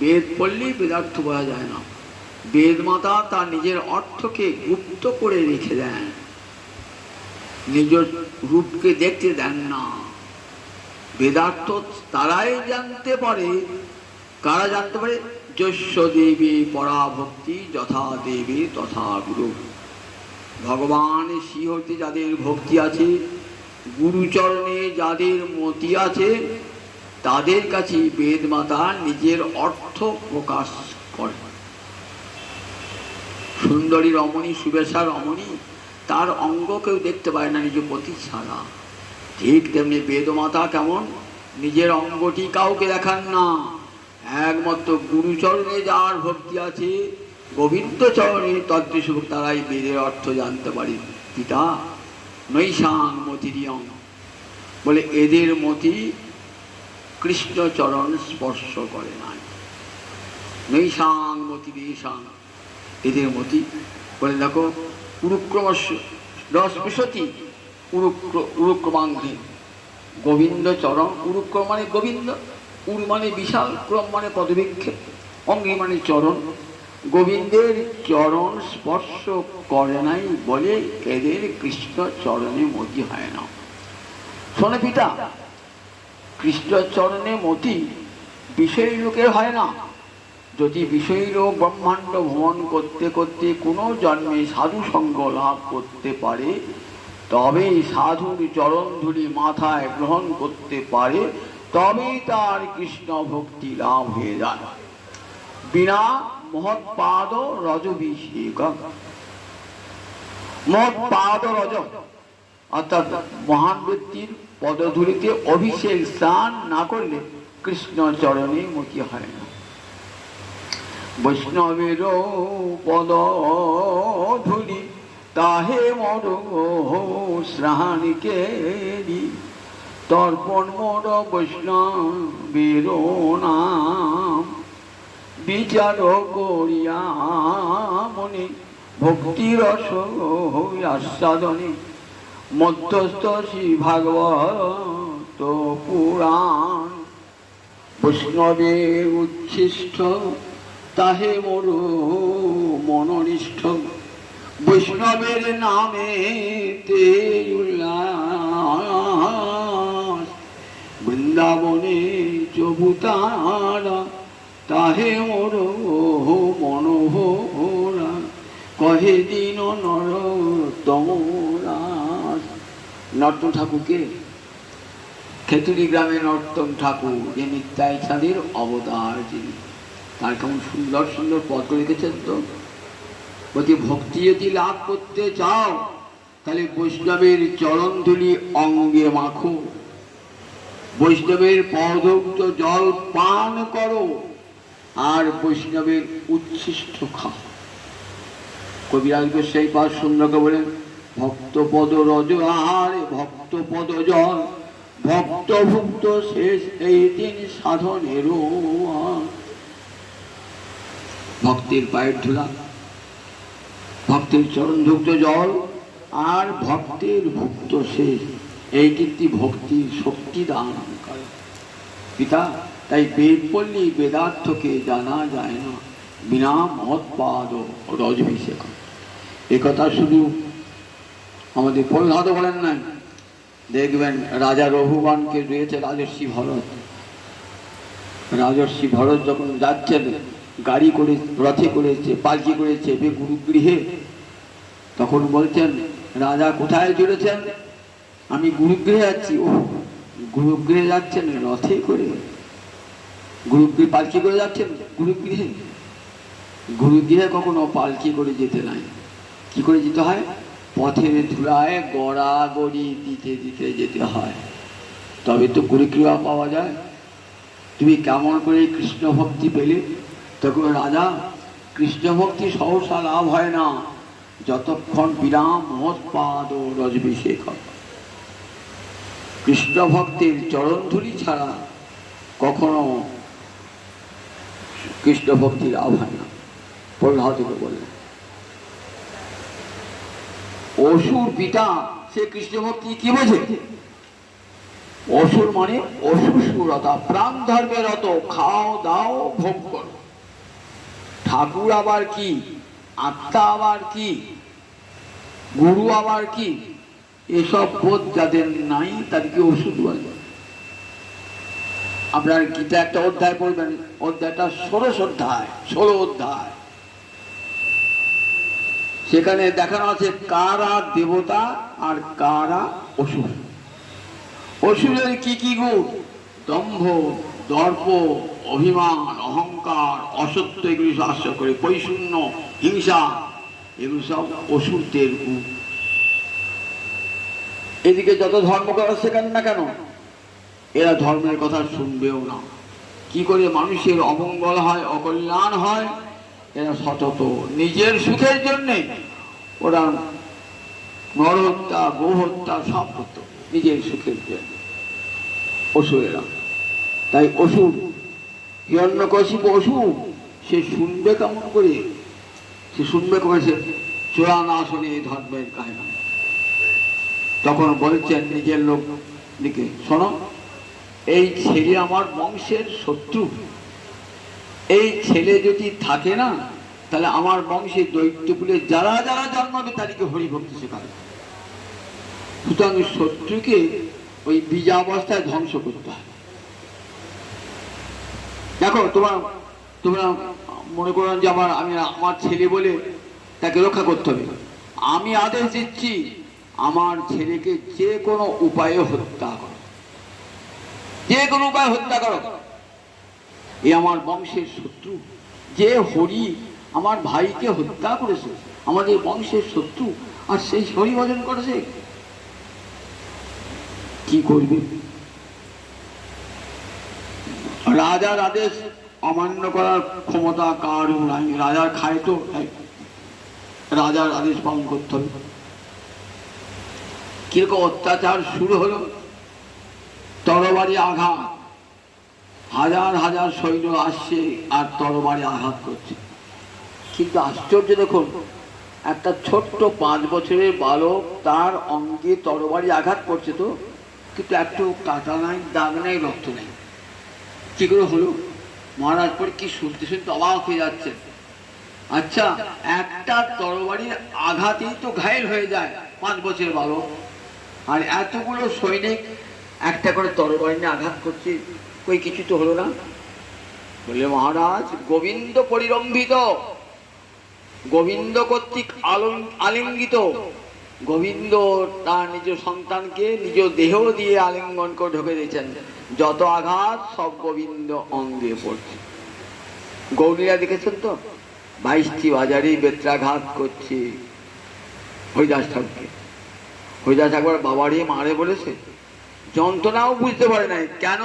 বেদ পড়লেই বেদার্থ বোঝা যায় না। বেদ মাতা তার নিজের অর্থকে গুপ্ত করে রেখে দেন, নিজের রূপকে দেখতে দেন না। বেদার্থ তারাই জানতে পারে, কারা জানতে পারে? ভোজ্যস্য দেবী পরা ভক্তি যথা দেবী তথা গুরু। ভগবান শ্রীহরিতে যাদের ভক্তি আছে, গুরুচরণে যাদের মতি আছে, তাদের কাছে বেদ মাতা নিজের অর্থ প্রকাশ করে। সুন্দরী রমণী, সুবেশা রমণী, তার অঙ্গ কেউ দেখতে পায় না নিজ পতি ছাড়া। ঠিক তেমনি বেদমাতা কেমন নিজের অঙ্গটি কাউকে দেখান না, একমাত্র গুরুচরণে যার ভক্তি আছে, গোবিন্দ চরণে তদ্দৃশ তারাই বেদের অর্থ জানতে পারে। পিতা নৈশাং মতিরিয়ং বলে এদের মতি কৃষ্ণচরণ স্পর্শ করে নাই। নৈশাং মতিরিশাং এদের মতি বলে দেখো উরুক্রমস্য রসপৃশতি উরুক্রমাঙ্ঘ্রি গোবিন্দ চরণ। উরুক্রম মানে গোবিন্দ, উর মানে বিশাল, ক্রম মানে পদবিক্ষেপ, অঙ্গি মানে চরণ। গোবিন্দের চরণ স্পর্শ করে নাই বলে এদের কৃষ্ণ চরণে মতি হয় না। শোনে পিতা, কৃষ্ণ চরণে মতি বিষয়ী লোকের হয় না। যদি বিষয়ী লোক ব্রহ্মাণ্ড ভ্রমণ করতে করতে কোনো জন্মে সাধু সঙ্গ লাভ করতে পারে, তবেই সাধুর চরণ ধুলি মাথায় গ্রহণ করতে পারে, তবেই তার কৃষ্ণ ভক্তি লাভ হয়ে যায়। বিনা মহৎপাদ রজভিষেক, মহৎপাদ রজ অর্থাৎ মহান ব্যক্তির পদধূলিতে অভিষেক স্নান না করলে কৃষ্ণ চরণে মতি হয় না। বৈষ্ণবের পদ ধুলি তাহে মর শ্রাণীকে তর্পণ মোর বৈষ্ণবের নাম বিচার করিয়া মনে ভক্তিরস আস্বাদনে মধ্যস্থ শ্রী ভাগবত পুরাণ। বৈষ্ণবের উচ্ছিষ্ট তাহে মোর মনোনিষ্ঠ বৈষ্ণবের নামে তে উল্লাস। বৃন্দাবনে চবুতারা তাহে মোর মনোহরা কহে দিন নরোত্তমরাস। নর্তন ঠাকুরকে খেতুরি গ্রামে নর্তন ঠাকুর যে নিত্যাই চাঁদের অবতার, যিনি তার কেমন সুন্দর সুন্দর পদ লিখেছেন। তো বলছি ভক্তি যদি লাভ করতে চাও তাহলে বৈষ্ণবের চরণ ধুলি অঙ্গে মাখো, বৈষ্ণবের পদোক্ত জল পান করো, আর বৈষ্ণবের উচ্ছিষ্ট খাও। কবিরাজ গোসাই পাদ সুন্দরকে বলেন ভক্ত পদ রজ আর ভক্ত পদ জল ভক্ত ভুক্ত শেষ এই দিন সাধনেরও। ভক্তের পায়ের ধুলা, ভক্তের চরণযুক্ত জল আর ভক্তের ভুক্ত শেষ, এই কীর্তি ভক্তির শক্তি দান করে পিতা। তাই বেদ পড়লে বেদার্থকে জানা যায় না বিনা মহৎপাদ রজভিষেক। একথা শুধু আমাদের প্রহ্লাদ বলেন নাই, দেখবেন রাজা রঘুগণকে রয়েছে রাজর্ষি ভরত। রাজর্ষি ভরত যখন যাচ্ছেন গাড়ি করে, রথে করেছে, পালকি করেছে গুরুগৃহে, তখন বলছেন রাজা কোথায় চলেছেন? আমি গুরুগৃহে যাচ্ছি। ও গুরুগৃহে যাচ্ছেন রথে করে? গুরুগৃহে পালকি করে যাচ্ছেন? গুরুগৃহে, গুরুগৃহে কখনো পালকি করে যেতে নাই। কি করে যেতে হয়? পথের ধুলায় গড়াগড়ি দিতে দিতে যেতে হয়, তবে তো গুরুকৃপা পাওয়া যায়। তুমি কেমন করে কৃষ্ণ ভক্তি পেলে? তখন রাজা কৃষ্ণ ভক্তি সহসা লাভ হয় না যতক্ষণ বিরাম মহৎপাদ রজভিষেক হয়। কৃষ্ণ ভক্তের চরণধুলি ছাড়া কখনো কৃষ্ণ ভক্তি লাভ হয় না। প্রহ্লাদকে বললেন অসুর পিতা সে কৃষ্ণ ভক্তি কি বোঝে? অসুর মানে অসুরতা, প্রাণ ধর্মের অত খাও দাও ভোগ করো। ঠাকুর আবার কি, আত্মা আবার কি, গুরু আবার কি, এসব বোধ যাদের নাই তাদেরকে অসুর বলে। আপনার গীতা একটা অধ্যায় পড়বেন, অধ্যায়টা 16 অধ্যায়, 16 অধ্যায়। সেখানে দেখানো আছে কারা দেবতা আর কারা অসুর। অসুরের কি কি গুণ? দম্ভ, দর্প, অভিমান, অহংকার, অসত্য, এগুলি আশ্রয় করে, পৈশূন্য, হিংসা, এগুলো সব অসুরদের গুণ। এদিকে যত ধর্ম করা শেখান না কেন, এরা ধর্মের কথা শুনবেও না। কি করে মানুষের অমঙ্গল হয়, অকল্যাণ হয়, এরা সতত নিজের সুখের জন্যে ওরা নরহত্যা, গোহত্যা সব করত নিজের সুখের জন্য অসুরেরা। তাই অসুর, হিরণ্যকশিপু অসুর, সে শুনবে কেমন করে? সে শুনবে কবে? সে চোরা না শুনে এই ধর্মের কাহিনী। তখন বলছেন নিজের লোক দিকে, শোনো, এই ছেলে আমার বংশের শত্রু। এই ছেলে যদি থাকে না, তাহলে আমার বংশে দৈত্যকুলে যারা যারা জন্মাবে তাদেরকে হরিভক্তি শেখাবে। সুতরাং শত্রুকে ওই বীজাবস্থায় ধ্বংস করতে হয়। দেখো, তোমরা মনে করো যে আমার ছেলে বলে তাকে রক্ষা করতে হবে। আমি আদেশ দিচ্ছি, আমার ছেলেকে যে কোনো উপায়ে হত্যা করো, যে কোনো উপায়ে হত্যা করো। এ আমার বংশের শত্রু। যে হরি আমার ভাইকে হত্যা করেছে, আমাদের বংশের শত্রু, আর সেই হরি ভজন করেছে, কি করবে? রাজার আদেশ অমান্য করার ক্ষমতা কারও নাই। রাজার খায় তো, রাজার আদেশ পালন করতে হবে। কিরকম অত্যাচার শুরু হলো, তরবারি আঘাত, হাজার হাজার সৈন্য আসছে আর তরবারি আঘাত করছে। কিন্তু আশ্চর্য দেখুন, একটা ছোট্ট 5 বছরের বালক, তার অঙ্গে তরবারি আঘাত করছে তো, কিন্তু একটু কাটা নাই, দাগ নাই, রক্ত নেই। কি করে হলো? মহারাজ পরে কি শুনতে শুনতে অবাক হয়ে যাচ্ছে। আচ্ছা, একটা তরবারির আঘাতেই তো ঘায়েল হয়ে যায় 5 বছরের বালক, আর এতগুলো সৈনিক একটা করে তরবারি নিয়ে আঘাত করছে, কই কিছু তো হলো না। বললে, মহারাজ, গোবিন্দ পরিরম্ভিত, গোবিন্দ কর্তৃক আলিঙ্গিত। গোবিন্দ তার নিজ সন্তানকে নিজ দেহ দিয়ে আলিঙ্গন করে ঢুকে দিয়েছেন। যত আঘাত সব গোবিন্দ অঙ্গে পড়ছে। গৌরীরা দেখেছেন তো, 22টি বাজারে বেত্রাঘাত করছে হরিদাস ঠাকুরকে। হরিদাস একবার বাবারে মারে বলেছে, যন্ত্রণাও বুঝতে পারে নাই। কেন?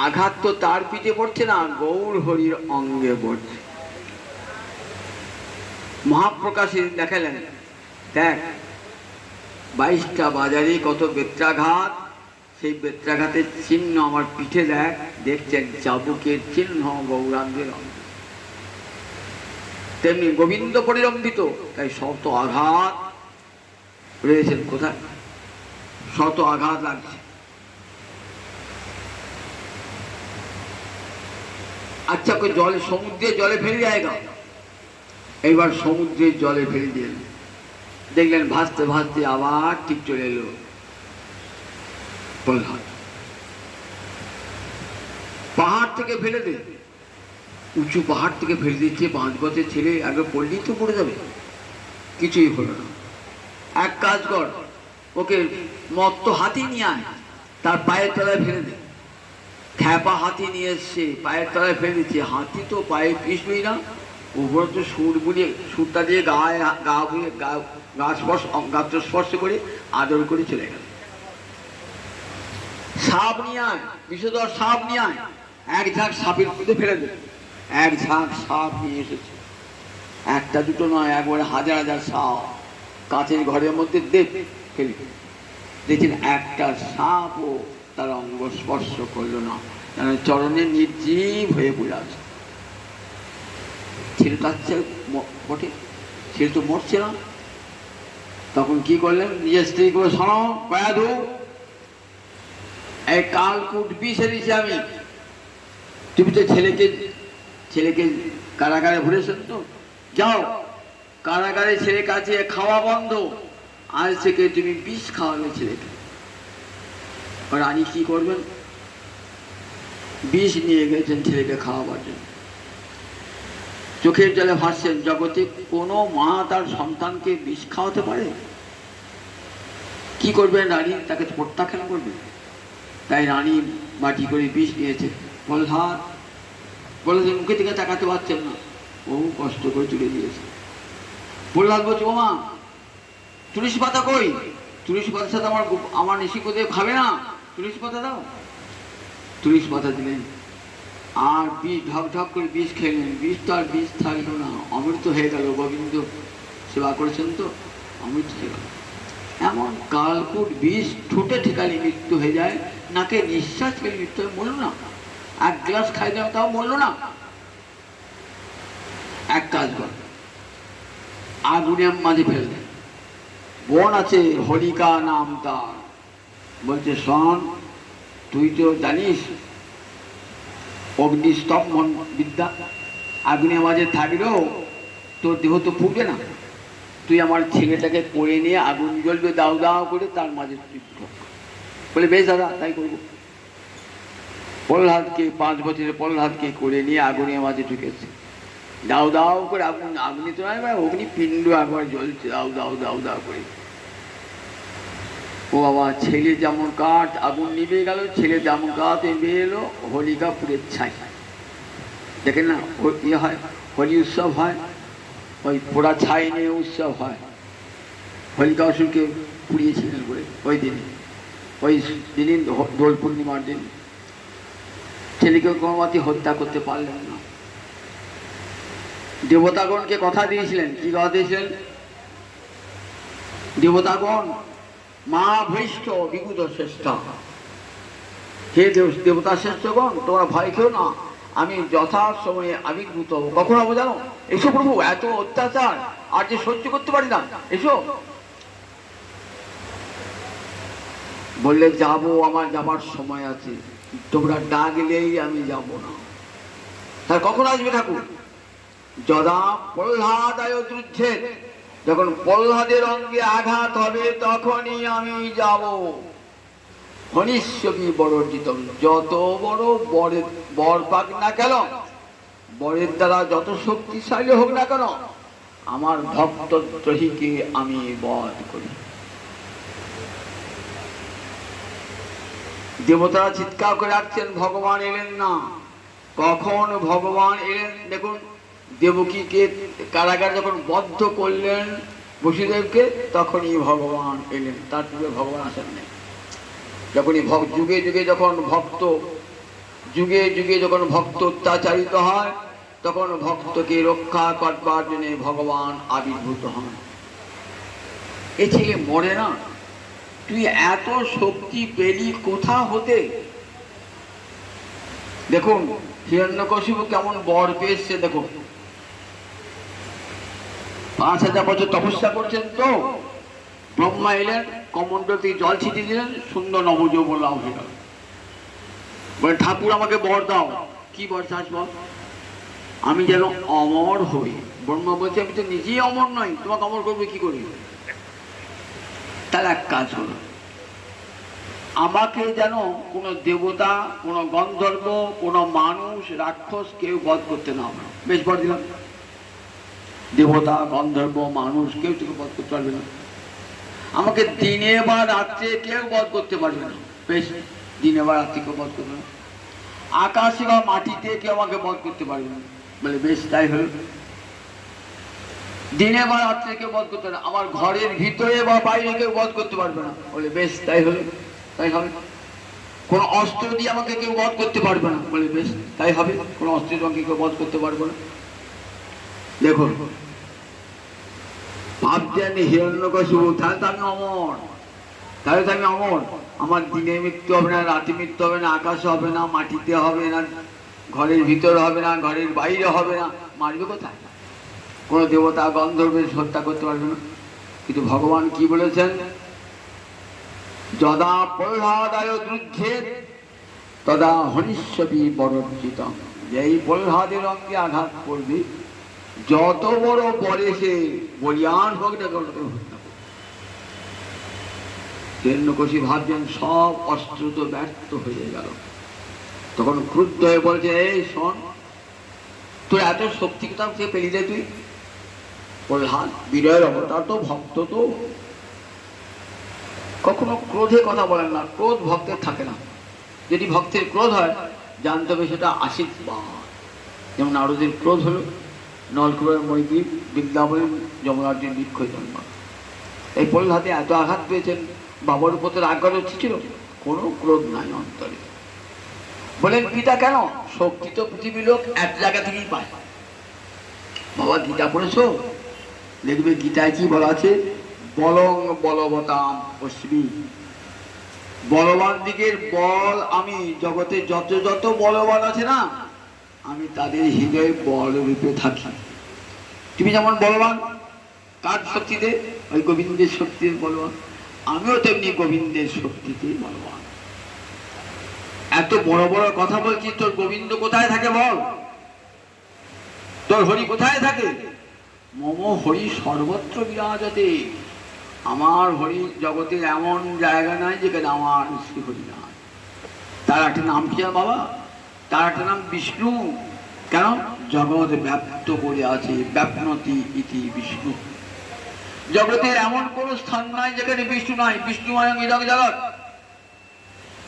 আঘাত তো তার পিঠে পড়ছে না, গৌর হরির অঙ্গে পড়ছে। মহাপ্রকাশে দেখালেন, দেখ 22টা বাজারে কত বেত্রাঘাত, সেই বেত্রাঘাতের চিহ্ন আমার পিঠে দেখ। দেখছেন চাবুকের চিহ্ন গৌরাঙ্গের অঙ্গে। তেমনি গোবিন্দ পরিরম্ভিত, তাই শত আঘাত রয়েছেন। কোথায়? শত আঘাত লাগছে। আচ্ছা, জলে, সমুদ্রের জলে ফেলে জায়গা, এইবার সমুদ্রের জলে ফেলে দিলেন। দেখলেন ভাসতে ভাসতে আবার ঠিক চলে এলো প্রহ্লাদ। পাহাড় থেকে ফেলে দে, উঁচু পাহাড় থেকে ফেলে দিচ্ছে। 5 বছরের ছেলে, আগে পড়লেই তো পড়ে যাবে। কিছুই হলো না। এক কাজ কর, ওকে মত্ত হাতি নিয়ে আয়, তার পায়ের তলায় ফেলে দে। খ্যাপা হাতি নিয়ে এসছে, পায়ের তলায় ফেলে দিচ্ছে। হাতি তো পায়ে পিছবই না, উপরে তো সুর বুলিয়ে, সুরটা দিয়ে গায়ে গা বুলিয়ে গা স্পর্শ করে আদর করে চলে গেল। সাপ নিয়ে আয়, বিষধর সাপ নিয়ে আয়, এক ঝাঁক সাপের মধ্যে ফেলে দে। এক ঝাঁক সাপ নিয়ে এসেছে, একটা দুটো নয়, একবারে হাজার হাজার সাপ। কাঁচের ঘরের মধ্যে ফেলে দেখছেন, একটা সাপও তার অঙ্গ স্পর্শ করলো না, চরণে নির্জীব হয়ে পড়ে আছে। ছেলেটা বটে, ছেলে তো মরছে না। তখন কি করলেন? নিজের স্ত্রী করে, শোনো কয়াধু, এই কালকুট বিষ এনেছি আমি। তুমি তো ছেলেকে কারাগারে ভরেছেন তো, যাও কারাগারে ছেলে কাছে খাওয়া বন্ধ, আজ থেকে তুমি বিষ খাওয়াবে ছেলেকে। রানী কি করবেন? বিষ নিয়ে গেছেন ছেলেকে খাওয়াবার জন্য। চোখের জলে ভাসছেন, জগতে কোনো মা তার সন্তানকে বিষ খাওয়াতে পারে? কি করবেন রানী? তাকে প্রত্যাখ্যান করবে। তাই রানী বাটি করে বিষ নিয়েছে। প্রহ্লাদ বলেছে মুখে থেকে তাকাতে পারছেন না, বহু কষ্ট করে তুলে দিয়েছে। প্রহ্লাদ বলছে ও মা, তুলসী পাতা কই? তুলসী পাতার সাথে আমার নিশিকদেব খাবে না, তুলসী পাতা দাও। তুলসী পাতা দিলেন, আর বিষ ঢক ঢক করে বিষ খেলেন। বিষ তো আর বিষ থাকলো না, অমৃত হয়ে গেল। গোবিন্দ সেবা করেছেন তো অমৃত হয়ে গেল। এমন কালকুট বিষ ঠোঁটে ঠেকালে মৃত্যু হয়ে যায়, নাকে নিঃশ্বাস ফেলে মৃত্যু হয়ে মরল না। এক গ্লাস খাই দিলাম তাও মরল না। এক কাজ কর, আগুনের মাঝে ফেলে দেন। বোন আছে হরিকা নাম তার, বলছে শোন, তুই তো জানিস অগ্নিস্তম্ভন বিদ্যা, আগুনের মাঝে থাকলেও তোর দেহ তো পুড়বে না। তুই আমার ছেলেটাকে করে নিয়ে আগুন জ্বলবে দাও দাও করে, তার মাঝে বলে বেশ দাদা তাই করবো। প্রহ্লাদকে 5 বছরের প্রহ্লাদকে করে নিয়ে আগুনের মাঝে ঢুকেছে। দাও দাও করে আগুন, আগুনে তো নয় অগ্নি পিণ্ড একবার জ্বলছে, দাও দাও দাও দাও করে। ও বাবা, ছেলে যেমন কাঠ আগুন নিভে গেল, ছেলে যেমন কাঠ নিভে এলো, হোলিকা পুড়ে ছাই। দেখেন না ইয়ে হয়, হোলি উৎসব হয়, ওই পোড়া ছাই নিয়ে উৎসব হয়। হোলিকা অসুরকে পুড়িয়েছিলেন বলে ওই দিন দোল পূর্ণিমার দিন ছেলেকে কোনোমতে হত্যা করতে পারলেন না। দেবতাগণকে কথা দিয়েছিলেন। কি কথা দিয়েছিলেন? দেবতাগণ, মা ভৈষ্ঠ বিভূত শ্রেষ্ঠ, হে দেবতা শ্রেষ্ঠগণ, তোমরা ভয় খেও না, আমি যথা সময়ে আবির্ভূত হবো। কখন হবো জানো? এসো প্রভু, এত অত্যাচার আর যে সহ্য করতে পারি না, এসো। বললে যাবো, আমার যাবার সময় আছে, তোমরা ডাকলেই আমি যাব না। তার কখন আসবে ঠাকুর? যদা প্রহ্লাদায় যুদ্ধে, যখন প্রহ্লাদের অঙ্গে আঘাত হবে তখনই আমি যাব। হনিষ্যবি বরজিত, যত বড় বর পাক না কেন, বরের দ্বারা যত শক্তিশালী হোক না কেন, আমার ভক্তদ্রোহীকে আমি বধ করি। দেবতারা চিৎকার করে রাখছেন, ভগবান এলেন না। কখন ভগবান এলেন? দেখুন, দেবকীকে কারাগার যখন বদ্ধ করলেন বসুদেবকে, তখনই ভগবান এলেন, তার পূর্বে ভগবান আসেন নাই। যখনই যুগে যুগে যখন ভক্ত অত্যাচারিত হয়, তখন ভক্তকে রক্ষা করবার জন্য ভগবান আবির্ভূত হন। এ ছেলে মরে না, তুই এত শক্তি পেলি কোথা হতে? দেখুন হিরণ্যকশিপু কেমন বর পেয়েছে। দেখুন 5000 বছর তপস্যা করছেন তো, ব্রহ্মা এলেন, কমণ্ডল থেকে জল ছিটিয়ে দিলেন, সুন্দর নবযৌবন লাভ হয়ে গেল। বলে ঠাকুর আমাকে বর দাও। কি বর চাস বল? আমি যেন অমর হই। ব্রহ্মা বলছে আমি তো নিজেই অমর নই, তোমাকে অমর করবে কি করি? তাহলে এক কাজ হলো, আমাকে যেন কোনো দেবতা, কোনো গন্ধর্ব, কোনো মানুষ, রাক্ষস কেউ বধ করতে না হবে। বেশ বর দিলাম। দেবতা, গন্ধর্ব, মানুষ কেউ তোকে বধ করতে পারবে না। আমাকে দিনে বা রাত্রে কেউ বধ করতে পারবে না। বেশ, দিনে বা রাত্রে কেউ বধ করবে না। আকাশে বা মাটিতে কেউ আমাকে বধ করতে পারবে না। বলে বেশ তাই হল। দিনে বা রাত্রে কেউ বধ করতে পারবে না। আমার ঘরের ভিতরে বা বাইরে কেউ বধ করতে পারবে না। বলে বেশ তাই হল, তাই হবে। কোন অস্ত্র দিয়ে আমাকে কেউ বধ করতে পারবে না। বলে বেশ তাই হবে, কোন অস্ত্র দিয়ে আমাকে কেউ বধ করতে পারবে না। দেখুন ভাবছেন হিরণ্যকশিপু, তাহলে তো আমি অমর, তাহলে তো আমি অমর। আমার দিনে মৃত্যু হবে না, রাতে মৃত্যু হবে না, আকাশে হবে না, মাটিতে হবে না, ঘরের ভিতরে হবে না, ঘরের বাইরে হবে না। মারবে কোথায়? কোন দেবতা গন্ধর্বের হত্যা করতে পারবে না। কিন্তু ভগবান কি বলেছেন? যদা প্রহ্লাদায় যুদ্ধে তদা হনিষ্যবি বরজিতম। যেই প্রহ্লাদের অঙ্গে আঘাত করবে, যত বড় বরে সে বলিয়ান হোক না কেন, হিরণ্যকশিপু ভাবছেন সব অস্ত্র তো ব্যর্থ হয়ে গেল। তখন ক্রুদ্ধ হয়ে বলছে, এই শোন, তোর এত শক্তি কোথাও সে পেলি যায় তুই? প্রহ্লাদ বিনয়ের অবতার তো, ভক্ত তো, কখনো ক্রোধে কথা বলেন না। ক্রোধ ভক্তের থাকে না। যদি ভক্তের ক্রোধ হয় জানতে হবে সেটা আশীর্বাদ। যেমন নারদের ক্রোধ হলো, নলকুবের মৈত্রী বৃন্দাবনের যমরাজ্যের বৃক্ষ জন্ম। এই প্রহ্লাদে এত আঘাত পেয়েছেন, বাবার উপর তো আঘাত হচ্ছিল, কোনো ক্রোধ নাই অন্তরে। বলেন, পিতা কেন? শক্তি তো পৃথিবীর লোক এক জায়গা থেকেই পায়। বাবা গীতা পড়েছ? দেখবে গীতায় কি বলা আছে? বলং বলবতাম অস্মি। বলবান দিকের বল আমি, জগতে যত যত বলবান আছে না, আমি তাদের হৃদয়ে বল রূপে থাকি। তুমি যেমন বলবান, কার শক্তিতে? ওই গোবিন্দের শক্তিতে বলবান। আমিও তেমনি গোবিন্দের শক্তিতে বলবান। এত বড় বড় কথা বলছিস, তোর গোবিন্দ কোথায় থাকে বল? তোর হরি কোথায় থাকে? মম হরি সর্বত্র বিরাজতে। আমার হরি জগতে এমন জায়গা নাই যেখানে আমার শ্রী হরি নাই। তার একটা নাম কি বাবা? তার একটা নাম বিষ্ণু। কেন? জগৎ ব্যাপ্ত করে আছে, ব্যাপনতি ইতি বিষ্ণু। জগতের এমন কোন স্থান নাই যেখানে বিষ্ণু নাই। বিষ্ণু জগৎ।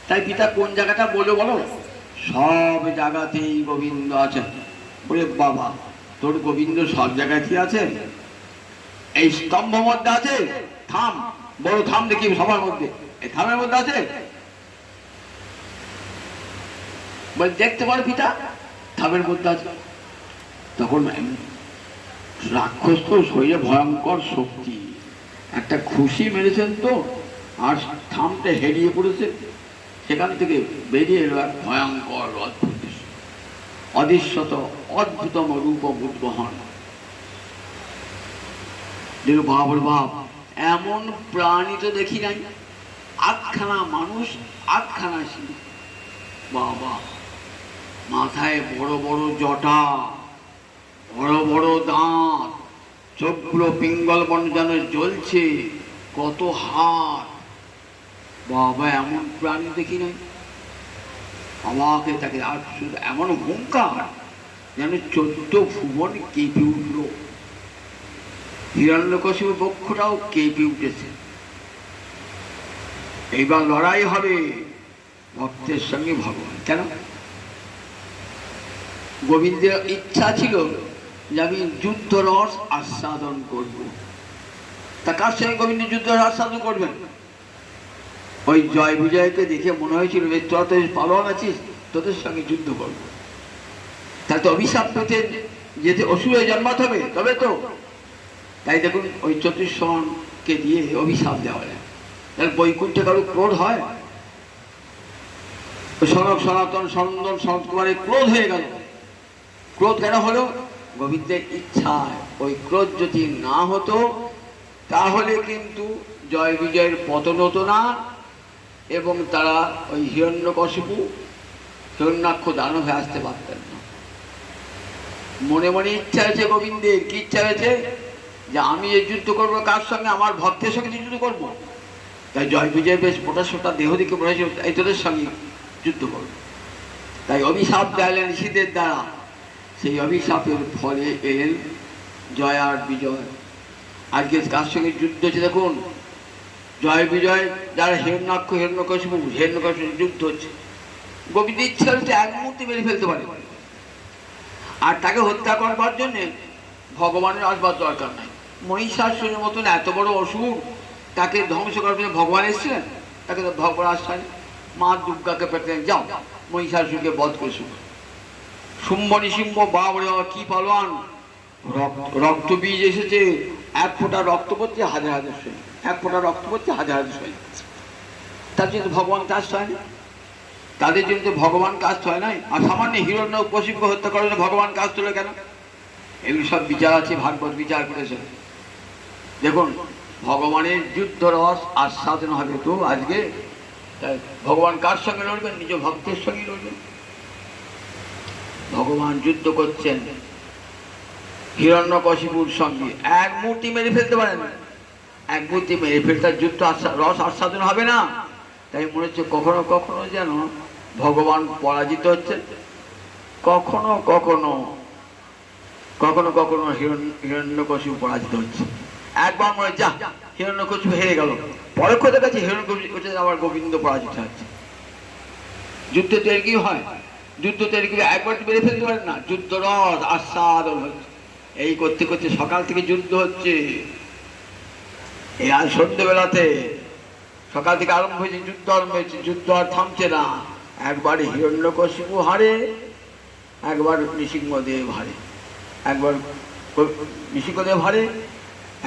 তাই পিতা কোন জায়গাটা বলো বলো? সব জায়গাতেই গোবিন্দ আছেন। বলে বাবা, তোর গোবিন্দ সব জায়গায় কি আছে? এই স্তম্ভ মধ্যে আছে? থাম, বড় থাম দেখি সবার মধ্যে, এই থামের মধ্যে আছে? বলে দেখতে পারো পিতা, থামের মধ্যে আছে। তখন রাক্ষস তো শরীরে ভয়ঙ্কর শক্তি, একটা খুশি মেরেছেন তো, আর থামটা হেরিয়ে পড়েছে। সেখান থেকে বেরিয়ে এলো এক ভয়ঙ্কর অদ্ভুত অদৃশ্যত অদ্ভুতম রূপ উদ্বহন। বাবর বাপ, এমন প্রাণী তো দেখি নাই। আটখানা মানুষ, আটখানা শিব। বাবা, মাথায় বড় বড় জটা, বড় বড় দাঁত, চোখগুলো পিঙ্গল বর্ণ যেন জ্বলছে, কত হাত। বাবা, এমন প্রাণী দেখি নাই। আমাকে তাকে আর এমন হুঙ্কার যেন 14 ভুবন কেঁপে উঠল। হিরণ্যকশিপুর পক্ষটাও কেঁপে উঠেছে। এইবার লড়াই হবে ভক্তের সঙ্গে ভগবান। কেন? গোবিন্দের ইচ্ছা ছিল যে আমি যুদ্ধ রস আস্বাদন করব। তা কার সঙ্গে গোবিন্দ যুদ্ধ রস আস্বাদন করবেন? ওই জয় বিজয়কে দেখে মনে হয়েছিল তোরা তো পালন আছিস, তোদের সঙ্গে যুদ্ধ করবো। তাহলে তো অভিশাপ পেতে যেতে অসুরে জন্মাতে হবে, তবে তো। তাই দেখুন, ওই চতুষ্ষণকে দিয়ে অভিশাপ দেওয়া যায়। তাহলে বৈকুণ্ঠে কারো ক্রোধ হয়? সনক সনাতন সনন্দন সনত কুমারের ক্রোধ হয়ে গেল। ক্রোধ কেন হলো? গোবিন্দের ইচ্ছায়। ওই ক্রোধ যদি না হতো তাহলে কিন্তু জয় বিজয়ের পতন হতো না, এবং তারা ওই হিরণ্যকশিপু হিরণ্যাক্ষ দানব হয়ে আসতে পারতেন না। মনে মনে ইচ্ছা হয়েছে গোবিন্দের। কি ইচ্ছা হয়েছে? যে আমি এই যুদ্ধ করবো কার সঙ্গে? আমার ভক্তের সঙ্গে যুদ্ধ করবো। তাই জয় বিজয় বেশ মোটা সোটা দেহ দিকে মনে হয়েছে এই তোদের সঙ্গে যুদ্ধ করবো। তাই অভিশাপ দেওয়ালেন ঋষিদের দ্বারা। সেই অভিশাপের ফলে এলেন জয় আর বিজয়। আজকে কার সঙ্গে যুদ্ধ হচ্ছে দেখুন, জয় বিজয় যারা হিরণ্যাক্ষ হিরণ্যকশিপু যুদ্ধ হচ্ছে। গোবিন্দ ইচ্ছা হচ্ছে এক মুহূর্তে মেরে ফেলতে পারে, আর তাকে হত্যা করবার জন্য ভগবানের আসবার দরকার নাই। মহিষাসুরের মতন এত বড় অসুর, তাকে ধ্বংস করার জন্য ভগবান এসেছিলেন? তাকে তো ভগবান আসছেন, মা দুর্গাকে পেতেন, যাও মহিষাসুরকে বধ করে শুভ। শুম্ভ নিশুম্ভ বাবরে কি পালোয়ান, রক্ত বীজ এসেছে, এক ফোঁটা রক্ত পড়ছে হাজার হাজার সৈন্য, এক ফোঁটা রক্ত পড়ছে হাজার হাজার সৈন্য। তার জন্য ভগবান কাজ হয় না, তাদের জন্য তো ভগবান কাজ হয় নাই। আর সামান্য হিরণ্যকশিপুকে হত্যা করার জন্য ভগবান কাজ তোলে কেন? এগুলো সব বিচার আছে, ভাগবত বিচার করেছে। দেখুন, ভগবানের যুদ্ধ রস আস্বাদন হবে তো আজকে। তাই ভগবান কার সঙ্গে লড়বেন? নিজ ভক্তের সঙ্গে লড়বেন। ভগবান যুদ্ধ করছেন হিরণ্যকশিপুর সঙ্গে, এক মূর্তি মেরে ফেলতে পারেন, এক মূর্তি মেরে ফেলতে যুদ্ধ রস আস্বাদন হবে না। তাই মনে হচ্ছে কখনো কখনো যেন ভগবান পরাজিত হচ্ছে, কখনো কখনো কখনো কখনো হিরণ্যকশিপু পরাজিত হচ্ছে। একবার মনে যা হিরণ্যকশিপু হেরে গেল, পরক্ষদের কাছে হিরণ্যকশিপু আবার গোবিন্দ পরাজিত হচ্ছে। যুদ্ধ তো এর কি হয়, যুদ্ধ তো এর কি একবার বেড়ে ফেলতে পারেন না, যুদ্ধ রস আস্বাদন হচ্ছে। এই করতে করতে সকাল থেকে যুদ্ধ হচ্ছে, এই আজ সন্ধ্যেবেলাতে সকাল থেকে আরম্ভ হয়েছে, যুদ্ধ আরম্ভ হয়েছে, যুদ্ধ আর থামছে না। একবার হিরণ্যকশিপু হারে, একবার নৃসিংহদেব হারে, একবার নৃসিংহদেব হারে,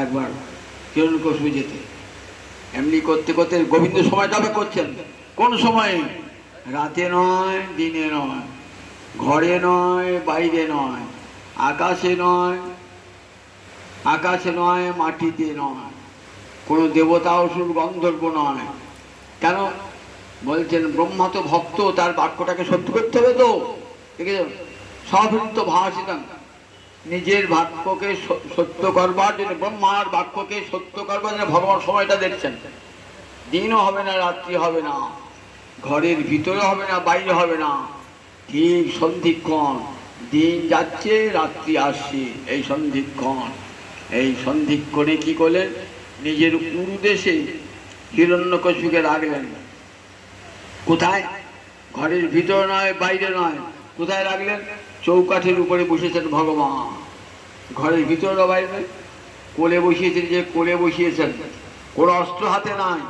একবার হিরণ্যকশিপু যেতে। এমনি করতে করতে গোবিন্দ সময় যাবে করছেন। কোন সময়ে? রাতে নয়, দিনে নয়, ঘরে নয়, বাইরে নয়, আকাশে নয়, আকাশে নয়, মাটিতে নয়, কোনো দেবতা অসুর গন্ধর্ব নয়। কেন বলছেন? ব্রহ্মা তো ভক্ত, তার বাক্যটাকে সত্য করতে হবে তো। সবৃত্ত ভাষিতাম, নিজের বাক্যকে সত্য করবার জন্য, ব্রহ্মার বাক্যকে সত্য করবার জন্য ভগবান সময়টা দেখছেন। দিনও হবে না, রাত্রি হবে না, ঘরের ভিতরে হবে না, বাইরে হবে না, ঠিক সন্ধিক্ষণ। দিন যাচ্ছে, রাত্রি আসছে, এই সন্ধিক্ষণ। এই সন্ধিক্ষণে কি করলেন? নিজের উরুদেশে হিরণ্যকশিপুকে রাখলেন। কোথায়? ঘরের ভিতরে নয়, বাইরে নয়, কোথায় রাখলেন? চৌকাঠের উপরে বসেছেন ভগবান। ঘরের ভিতরে বাইরে, কোলে বসিয়েছেন, যে কোলে বসিয়েছেন, কোনো অস্ত্র হাতে নাই।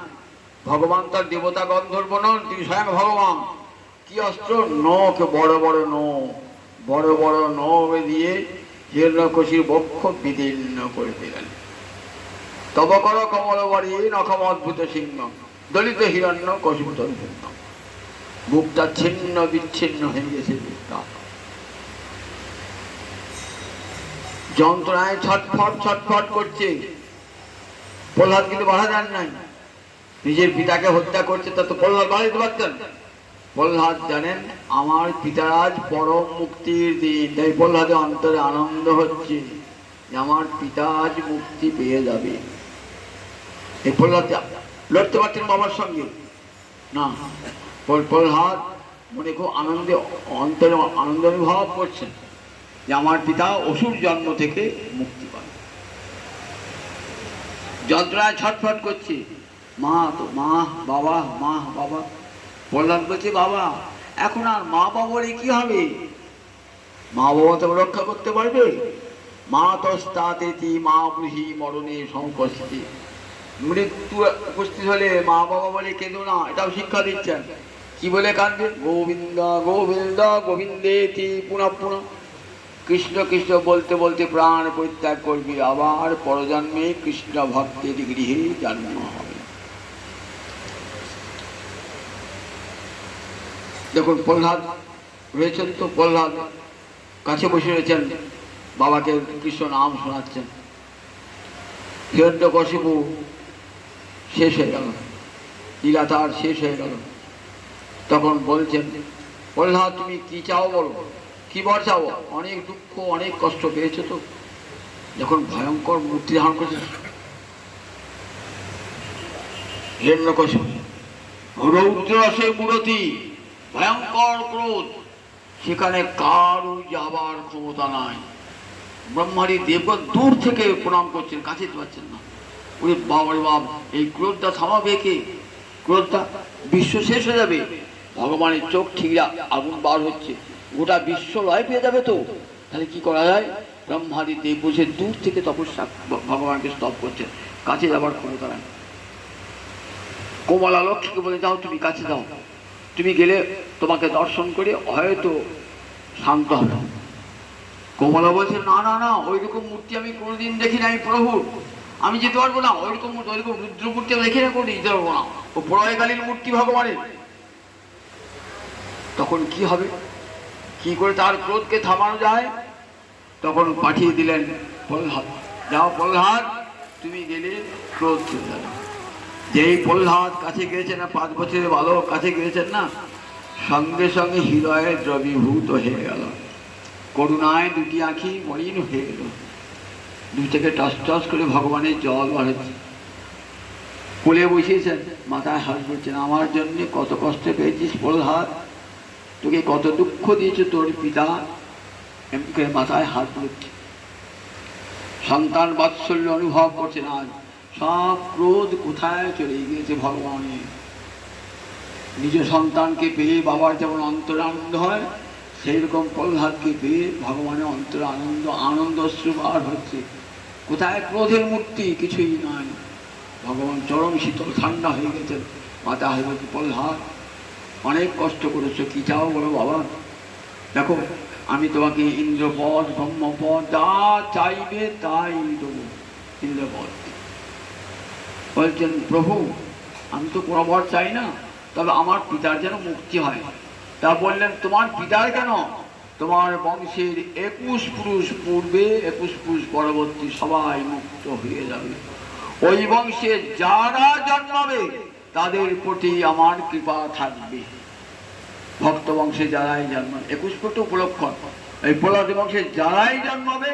ভগবান তার দেবতা গন্ধর্ব নন, তিনি স্বয়ং ভগবান। কি অস্ত্র? নখ, বড় বড় নখ, বড় বড় নখ দিয়ে হিরণ্যকশির বক্ষ বিদীর্ণ করে দিলেন। তব কর কমলবরী নখম অদ্ভুত সিংহ, দলিত হিরণ্যকশিপু তদ্ভুত। বুকটা ছিন্ন বিচ্ছিন্ন হয়ে গেছে, বুকটা যন্ত্রণায় ছটফট ছটফট করছে। প্রহ্লাদ কিন্তু বাধা দেন নাই, নিজের পিতাকে হত্যা করছে, তা তো প্রহ্লাদ বাধা দিতে পারতেন। প্রহ্লাদ জানেন আমার পিতার আজ পরম মুক্তির দিন, তাই প্রহ্লাদের অন্তরে আনন্দ হচ্ছে যে আমার পিতা আজ মুক্তি পেয়ে যাবে। এই প্রহ্লাদ লড়তে পারতেন বাবার সঙ্গে না, প্রহ্লাদ মনে খুব আনন্দে, অন্তরে আনন্দ অনুভব করছেন যে আমার পিতা অসুর জন্ম থেকে মুক্তি পাবে। যন্ত্রণায় ছটফট করছে, মা তো মা বাবা, মা বাবা। প্রহ্লাদ বলছে বাবা এখন আর মা বাবার কি হবে? মা বাবা তো রক্ষা করতে পারবে? মা তস্তাতেতি মা ব্রুহি মরণে সংকষ্টি, মৃত্যু উপস্থিত হলে মা বাবা বলে কেঁদো না, এটাও শিক্ষা দিচ্ছেন। কি বলে কাঁদবে? গোবিন্দ গোবিন্দ গোবিন্দেতি পুনঃ পুনঃ, কৃষ্ণ কৃষ্ণ বলতে বলতে প্রাণ পরিত্যাগ করবি, আবার পরজন্মে কৃষ্ণ ভক্তের গৃহে জন্ম হবে। দেখুন প্রহ্লাদ রয়েছেন তো, প্রহ্লাদ কাছে বসে রয়েছেন, বাবাকে কৃষ্ণ নাম শোনাচ্ছেন। হিরণ্যকশিপু শেষ হয়ে গেল, লীলা তার শেষ হয়ে গেল। তখন বলছেন প্রহ্লাদ তুমি কি চাও বলো, কি বর চাও? অনেক দুঃখ অনেক কষ্ট পেয়েছো তো, যখন ভয়ঙ্কর মূর্তি ধারণ করেছে হিরণ্যকশিপু, রৌদ্রসে মূরতি, ভয়ঙ্কর ক্রোধ, সেখানে কারও যাবার ক্ষমতা নাই। ব্রহ্মারী দেবগণ দূর থেকে প্রণাম করছেন, কাছে পাচ্ছেন না। ওরে বাবারে বাপ, এই ক্রোধটা থামাবে কে? ক্রোধটা বিশ্ব শেষ হয়ে যাবে, ভগবানের চোখ ঠিকরা আগুন বার হচ্ছে, গোটা বিশ্ব লয় পেয়ে যাবে তো। তাহলে কি করা যায়? ব্রহ্মারী দেব বসে দূর থেকে তপস্যা ভগবানকে স্তব করছেন, কাছে যাবার ক্ষমতা নাই। কোমলা লক্ষ্মীকে বলে যাও তুমি কাছে যাও, তুমি গেলে তোমাকে দর্শন করে হয়তো শান্ত হবে। কোমলা বলছে না না না, ওইরকম মূর্তি আমি কোনোদিন দেখি নাই প্রভু, আমি যেতে পারবো না। ওইরকম ওইরকম রুদ্র মূর্তি আমি দেখি না, কোনো যেতে পারবো না, ও প্রলয়কালীন মূর্তি ভগবানের। তখন কি হবে? কি করে তার ক্রোধকে থামানো যায়? তখন পাঠিয়ে দিলেন প্রহ্লাদ, যাও প্রহ্লাদ তুমি গেলে ক্রোধ চলে যাবে। যেই প্রহ্লাদ কাছে গিয়েছেন না, 5 বছরের বালক কাছে গিয়েছেন না, সঙ্গে সঙ্গে হৃদয়ে দ্রবীভূত হয়ে গেল, করুণায় দুটি আঁখি মলিন হয়ে গেল, দু থেকে টস টস করে ভগবানের জল বাড়ছে। কোলে বসিয়েছেন, মাথায় হাত করছেন, আমার জন্য কত কষ্ট পেয়েছিস প্রহ্লাদ, তোকে কত দুঃখ দিয়েছে তোর পিতা, এমনি করে মাথায় হাত দিচ্ছে। সন্তান বাৎসল্য অনুভব করছে না, সব ক্রোধ কোথায় চলে গিয়েছে ভগবানের। নিজ সন্তানকে পেয়ে বাবার যেমন অন্তরে আনন্দ হয়, সেই রকম প্রহ্লাদকে পেয়ে ভগবানের অন্তরে আনন্দ অশ্রু বার হচ্ছে। কোথায় ক্রোধের মূর্তি? কিছুই নাই। ভগবান চরম শীতল ঠান্ডা হয়ে গেছেন। মাতা হয়ে গেছে, প্রহ্লাদ অনেক কষ্ট করেছো, কি চাও বলো বাবা? দেখো আমি তোমাকে ইন্দ্রপদ ব্রহ্মপদ যা চাইবে তাই দেবো। ইন্দ্রপদ বলছেন, প্রভু আমি তো কোনো বর চাই না, তবে আমার পিতার যেন মুক্তি হয়। তা বললেন, তোমার পিতার কেন? তোমার বংশের 21 পুরুষ পূর্বে 21 পুরুষ পরবর্তী সবাই মুক্ত হয়ে যাবে। ওই বংশে যারা জন্মাবে তাদের প্রতি আমার কৃপা থাকবে। ভক্ত বংশে যারাই জন্মাবে, 21 ফুট উপলক্ষণ, এই প্রহ্লাদ বংশে যারাই জন্মাবে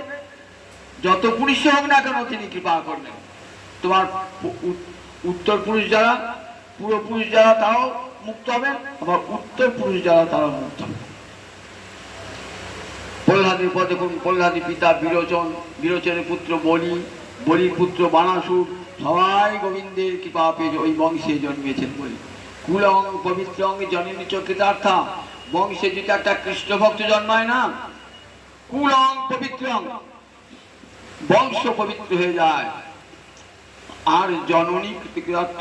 যত পুরুষ হোক না কেন তিনি কৃপা করবেন। তোমার উত্তর পুরুষ যারা, পূর্বপুরুষ যারা তারাও মুক্ত হবেন, আবার উত্তর পুরুষ যারা তারাও মুক্ত হবে। প্রহ্লাদের পর দেখুন, প্রহ্লাদের পিতা বিরোচন, বিরোচনের পুত্র বলি, বলির পুত্র বানাসুর, সবাই গোবিন্দের কৃপা পেয়ে ওই বংশে জন্মেছেন বলি। কুলং পবিত্রং জননী চক্রিতার্থা, বংশে যদি একটা কৃষ্ণ ভক্ত জন্মায় না, কুলং পবিত্রং, বংশ পবিত্র হয়ে যায়। আর জননী কৃতিকার্থ,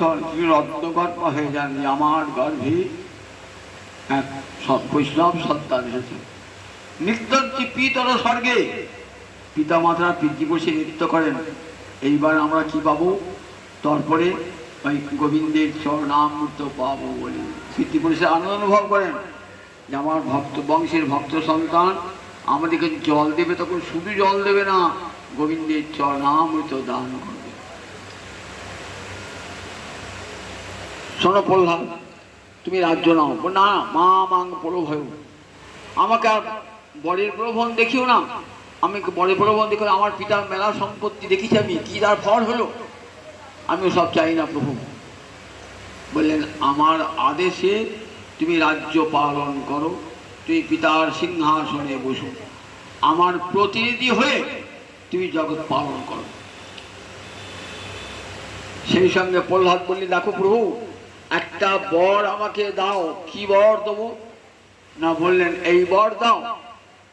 রত্নগর্ভ হয়ে যান, আমার গর্ভে এক বৈষ্ণব সন্তান এসেছে। নৃত্যি পিতর স্বর্গে, পিতা মাতারা পিতৃ বসে নৃত্য করেন। এইবার আমরা কি পাবো? তারপরে ওই গোবিন্দের চরণামৃত পাবো বলে পিতৃপুরুষে আনন্দ অনুভব করেন যে আমার ভক্ত বংশের ভক্ত সন্তান আমাদেরকে জল দেবে। তখন শুধু জল দেবে না, গোবিন্দের চরণামৃত দান করবে। শোনো প্রহ্লাদ, তুমি রাজ্য নাও না, মা মাং প্রভয়, আমাকে আর বরের প্রলোভন দেখিও না। আমি বরের প্রলোভন দেখে আমার পিতার মেলা সম্পত্তি দেখেছি, আমি কি তার ফল হলো? আমিও সব চাই না প্রভু। বললেন, আমার আদেশে তুমি রাজ্য পালন করো, তুমি পিতার সিংহাসনে বসো, আমার প্রতিনিধি হয়ে তুমি জগৎ পালন করো। সেই সঙ্গে প্রহ্লাদ বললেন, দেখো প্রভু একটা বর আমাকে দাও। কি বর দেবো? না বললেন, এই বর দাও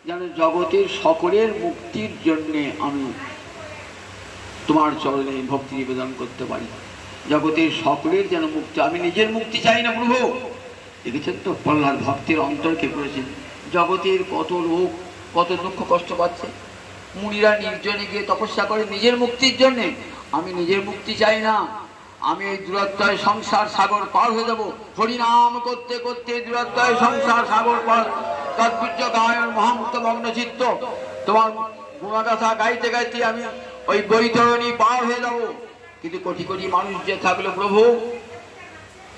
যেন জগতের সকলের মুক্তির জন্যে আমি তোমার চরণে ভক্তি নিবেদন করতে পারি। জগতের সকলের যেন মুক্তি, আমি নিজের মুক্তি চাই না প্রভু। দেখেছেন তো প্রহ্লাদ ভক্তের অন্তরকে করেছেন। জগতের কত লোক কত দুঃখ কষ্ট পাচ্ছে, মুনিরা নির্জনে গিয়ে তপস্যা করে নিজের মুক্তির জন্যে। আমি নিজের মুক্তি চাই না, আমি এই দূরত্বয় সংসার সাগর পার হয়ে যাবো। হরিনাম করতে করতে দূরত্বয় সংসার সাগর পার, তৎপূজ্য গায়ন মহামুক্ত মগ্ন চিত্ত, তোমার গুণগাথা গাইতে গাইতে আমি ওই বৈতরণী পার হয়ে যাবো। কিন্তু কোটি কোটি মানুষ যে থাকলো প্রভু,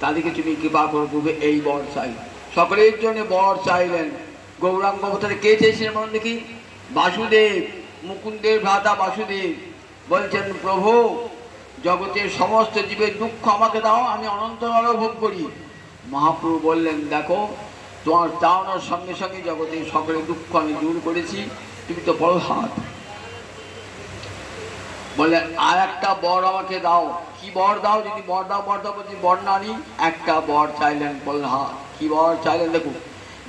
তাদেরকে তুমি কৃপা করে প্রভু এই বর চাই। সকলের জন্য বর চাইলেন। গৌরাঙ্গ অবতারে কে চেয়েছিলেন মনে দেখি? বাসুদেব, মুকুন্দের ভ্রাতা বাসুদেব। বলছেন, প্রভু জগতের সমস্ত জীবের দুঃখ আমাকে দাও, আমি অনন্ত ভোগ করি। মহাপ্রভু বললেন, দেখো তোমার চাওয়ানোর সঙ্গে সঙ্গে জগতের সকলের দুঃখ আমি দূর করেছি। তুমি তো প্রহ্লাদ। বললেন, আর একটা বর আমাকে দাও। কি বর দাও? যদি বর দাও বর দাও, বলছি বর না নি। একটা বর চাইলেন প্রহ্লাদ। কি বর চাইলেন? দেখুন,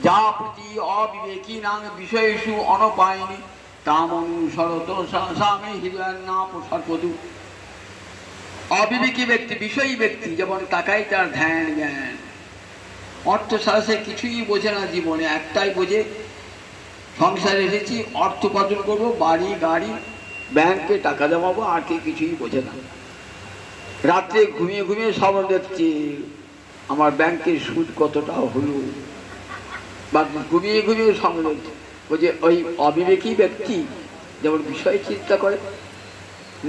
যা প্রতি অবিবেকী নাম বিষয়েষু অনপায়নি তাম অনুসরত স্বামী হৃদয় নাম সর্বদু। অবিবেকী ব্যক্তি, বিষয়ী ব্যক্তি যেমন তাকাই তার ধ্যান জ্ঞান, অর্থ ছাড়া সে কিছুই বোঝে না জীবনে। একটাই বোঝে, সংসারে এসেছি অর্থ উপার্জন করবো, বাড়ি গাড়ি ব্যাংকে টাকা জমাবো, আর কে কিছুই বোঝে না। রাত্রে ঘুমিয়ে ঘুমিয়ে সব দেখছি আমার ব্যাংকের সুদ কতটা হলো, বা ঘুমিয়ে ঘুমিয়ে সব দেখছি। বলছে ওই অবিবেকী ব্যক্তি যেমন বিষয় চিন্তা করে,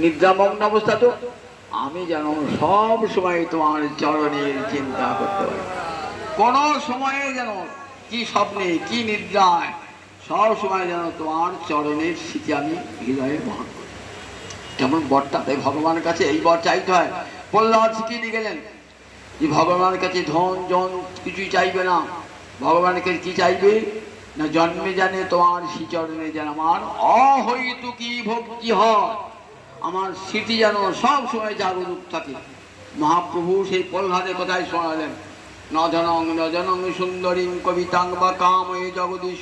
নিদ্রামগ্ন অবস্থা। তো আমি যেন সব সময় তোমার চরণের চিন্তা করতে পারি, কোন সময়ে যেন কি স্বপ্নে কি নিদ্রায় সব সময় যেন তোমার চরণের স্মৃতি আমি হৃদয়ে বহন করি। যেমন বরটা, তাই ভগবানের কাছে এই বর চাইতে হয়। প্রহ্লাদ শিখিয়ে দিয়ে গেলেন যে ভগবানের কাছে ধন জন কিছুই চাইবে না, ভগবানকে কি চাইবে না জন্মে জানে তোমার শ্রীচরণে যেন আমার অহৈতু কি ভক্তি হয়, আমার স্মৃতি যেন সব সময় জাগরুক থাকে। মহাপ্রভু সেই প্রহ্লাদের কথাই শোনালেন, নজনং নজনং সুন্দরীং কবিতাং বা কাময়ে জগদীশ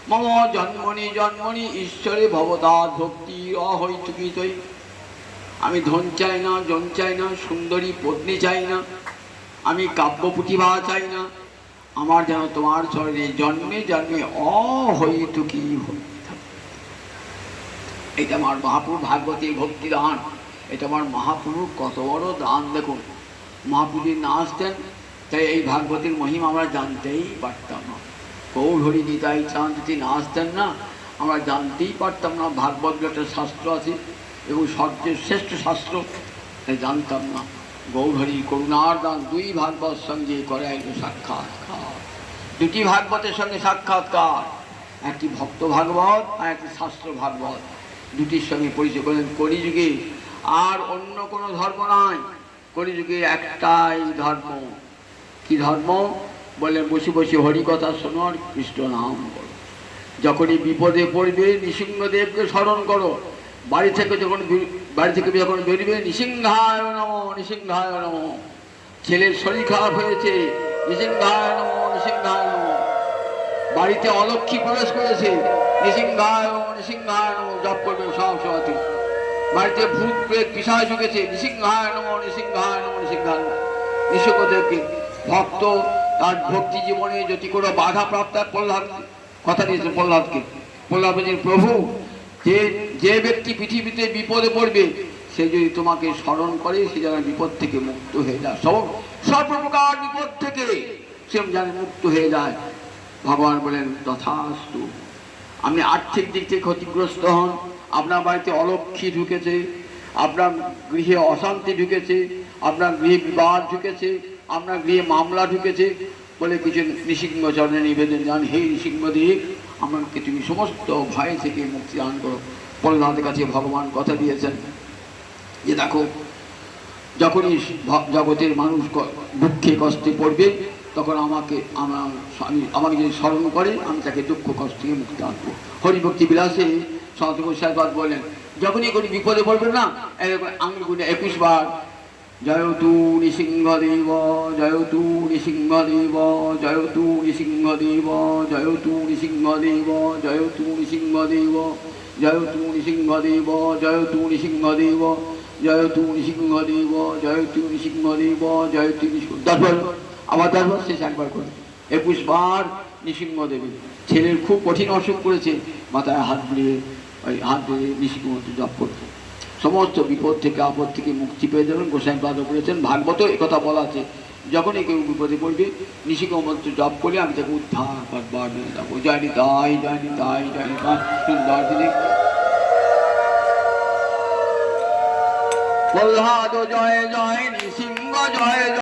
মম জন্মনি জন্মনি ঈশ্বরে ভবতাৎ ভক্তি অহৈতুকিতই। আমি ধন চাই না, জন চাই না, সুন্দরী পত্নী চাই না, আমি কাব্য প্রতিভা চাই না, আমার যেন তোমার চরণে জন্মে জন্মে অহৈতুকী ভক্তি থাকে। এটা আমার মহাপ্রভু ভাগবতী ভক্তি দান, এটা আমার মহাপ্রভুর কত বড় দান। দেখুন, মহাপ্রভু না আসতেন তাই এই ভাগবতীর মহিমা আমরা জানতেই পারতাম না। গৌরহরি নিতাই চাঁদ যদি না আসতেন না, আমরা জানতেই পারতাম না। ভাগবত একটা শাস্ত্র আছে এবং সবচেয়ে শ্রেষ্ঠ শাস্ত্র, তাই জানতাম না। গৌরহরি করুণার দান, দুই ভাগবত সঙ্গে করাইল সাক্ষাৎকার, দুটি ভাগবতের সঙ্গে সাক্ষাৎকার, একটি ভক্ত ভাগবত আর একটি শাস্ত্র ভাগবত, দুটির সঙ্গে পরিচয় করলেন। কলিযুগে আর অন্য কোনো ধর্ম নাই, কলিযুগে একটাই ধর্ম। কি ধর্ম? বলে বসে বসে হরিকথা শোনো আর কৃষ্ণ নাম করো। যখনই বিপদে পড়বে নৃসিংহদেবকে স্মরণ করো। বাড়ি থেকে যখন বেরোবে নৃসিংহায় নমঃ নৃসিংহায় নমঃ। ছেলের শরীর খারাপ হয়েছে, নৃসিংহায় নমঃ নৃসিংহায় নমঃ। বাড়িতে অলক্ষ্মী প্রবেশ করেছে, নৃসিংহায় নমঃ নৃসিংহায় নমঃ জপ করবে সব সময়তে। বাড়িতে ভূত প্রেত পিশাচ ঢুকেছে, নৃসিংহায় নমঃ নৃসিংহায় নমঃ নৃসিংহায় নমঃ। নৃসিংহদেবকে ভক্ত তার ভক্তি জীবনে যদি কোনো বাধা প্রাপ্ত, প্রহ্লাদ কথা দিয়েছে প্রহ্লাদকে। প্রহ্লাদ বলছেন, প্রভু যে ব্যক্তি পৃথিবীতে বিপদে পড়বে সে যদি তোমাকে স্মরণ করে সে যেন বিপদ থেকে মুক্ত হয়ে যায়, সর্বপ্রকার বিপদ থেকে সে যেন মুক্ত হয়ে যায়। ভগবান বলেন তথাস্তু। আপনি আর্থিক দিক থেকে ক্ষতিগ্রস্ত হন, আপনার বাড়িতে অলক্ষ্মী ঢুকেছে, আপনার গৃহে অশান্তি ঢুকেছে, আপনার গৃহে বিবাদ ঢুকেছে, আপনার গৃহে মামলা ঢুকেছে, বলে কিছু নৃসিংহ চরণে নিবেদন যান, হে নৃসিংহদেব আমাকে তুমি সমস্ত ভয় থেকে মুক্তি দান করো। প্রহ্লাদের কাছে ভগবান কথা দিয়েছেন যে দেখো, যখনই জগতের মানুষ দুঃখে কষ্টে পড়বে তখন আমাকে যদি স্মরণ করে আমি তাকে দুঃখ কষ্ট থেকে মুক্তি আনবো। হরিভক্তি বিলাসে সনাতন গোস্বামীপাদ বলেন, যখনই কোনো বিপদে পড়বে না, আঙুল গুনে 21 বার জয়তু নৃসিংহদেব জয়তু নৃসিংহদেব জয়তু নৃসিংহদেব জয়তু নৃসিংহদেব জয়তু নৃসিংহদেব জয়তু নৃসিংহদেব জয়তু নৃসিংহদেব জয়তু নৃসিংহদেব জয়তু নৃসিংহদেব জয়তু নৃসিংহ। 10 বার, আবার 10 বার, শেষ একবার করে 21 বার নৃসিংহদেবী। ছেলের খুব কঠিন অসুখ করেছে, মাথায় হাত দিয়ে নৃসিংহদেব জপ করছে, সমস্ত বিপদ থেকে আপদ থেকে মুক্তি পেয়ে যাবেন। গোস্বামীপাদ করেছেন, ভাগবত একথা বলা আছে, যখনই কেউ বিপদে পড়বে নৃসিংহ মন্ত্র জপ করলে আমি তাকে উদ্ধার করবার নিয়ে যাবো। জয় নিতাই জয় নিতাই জয় নিতাই। সুন্দর দিদি প্রহ্লাদ জয় জয় নৃসিংহ জয়।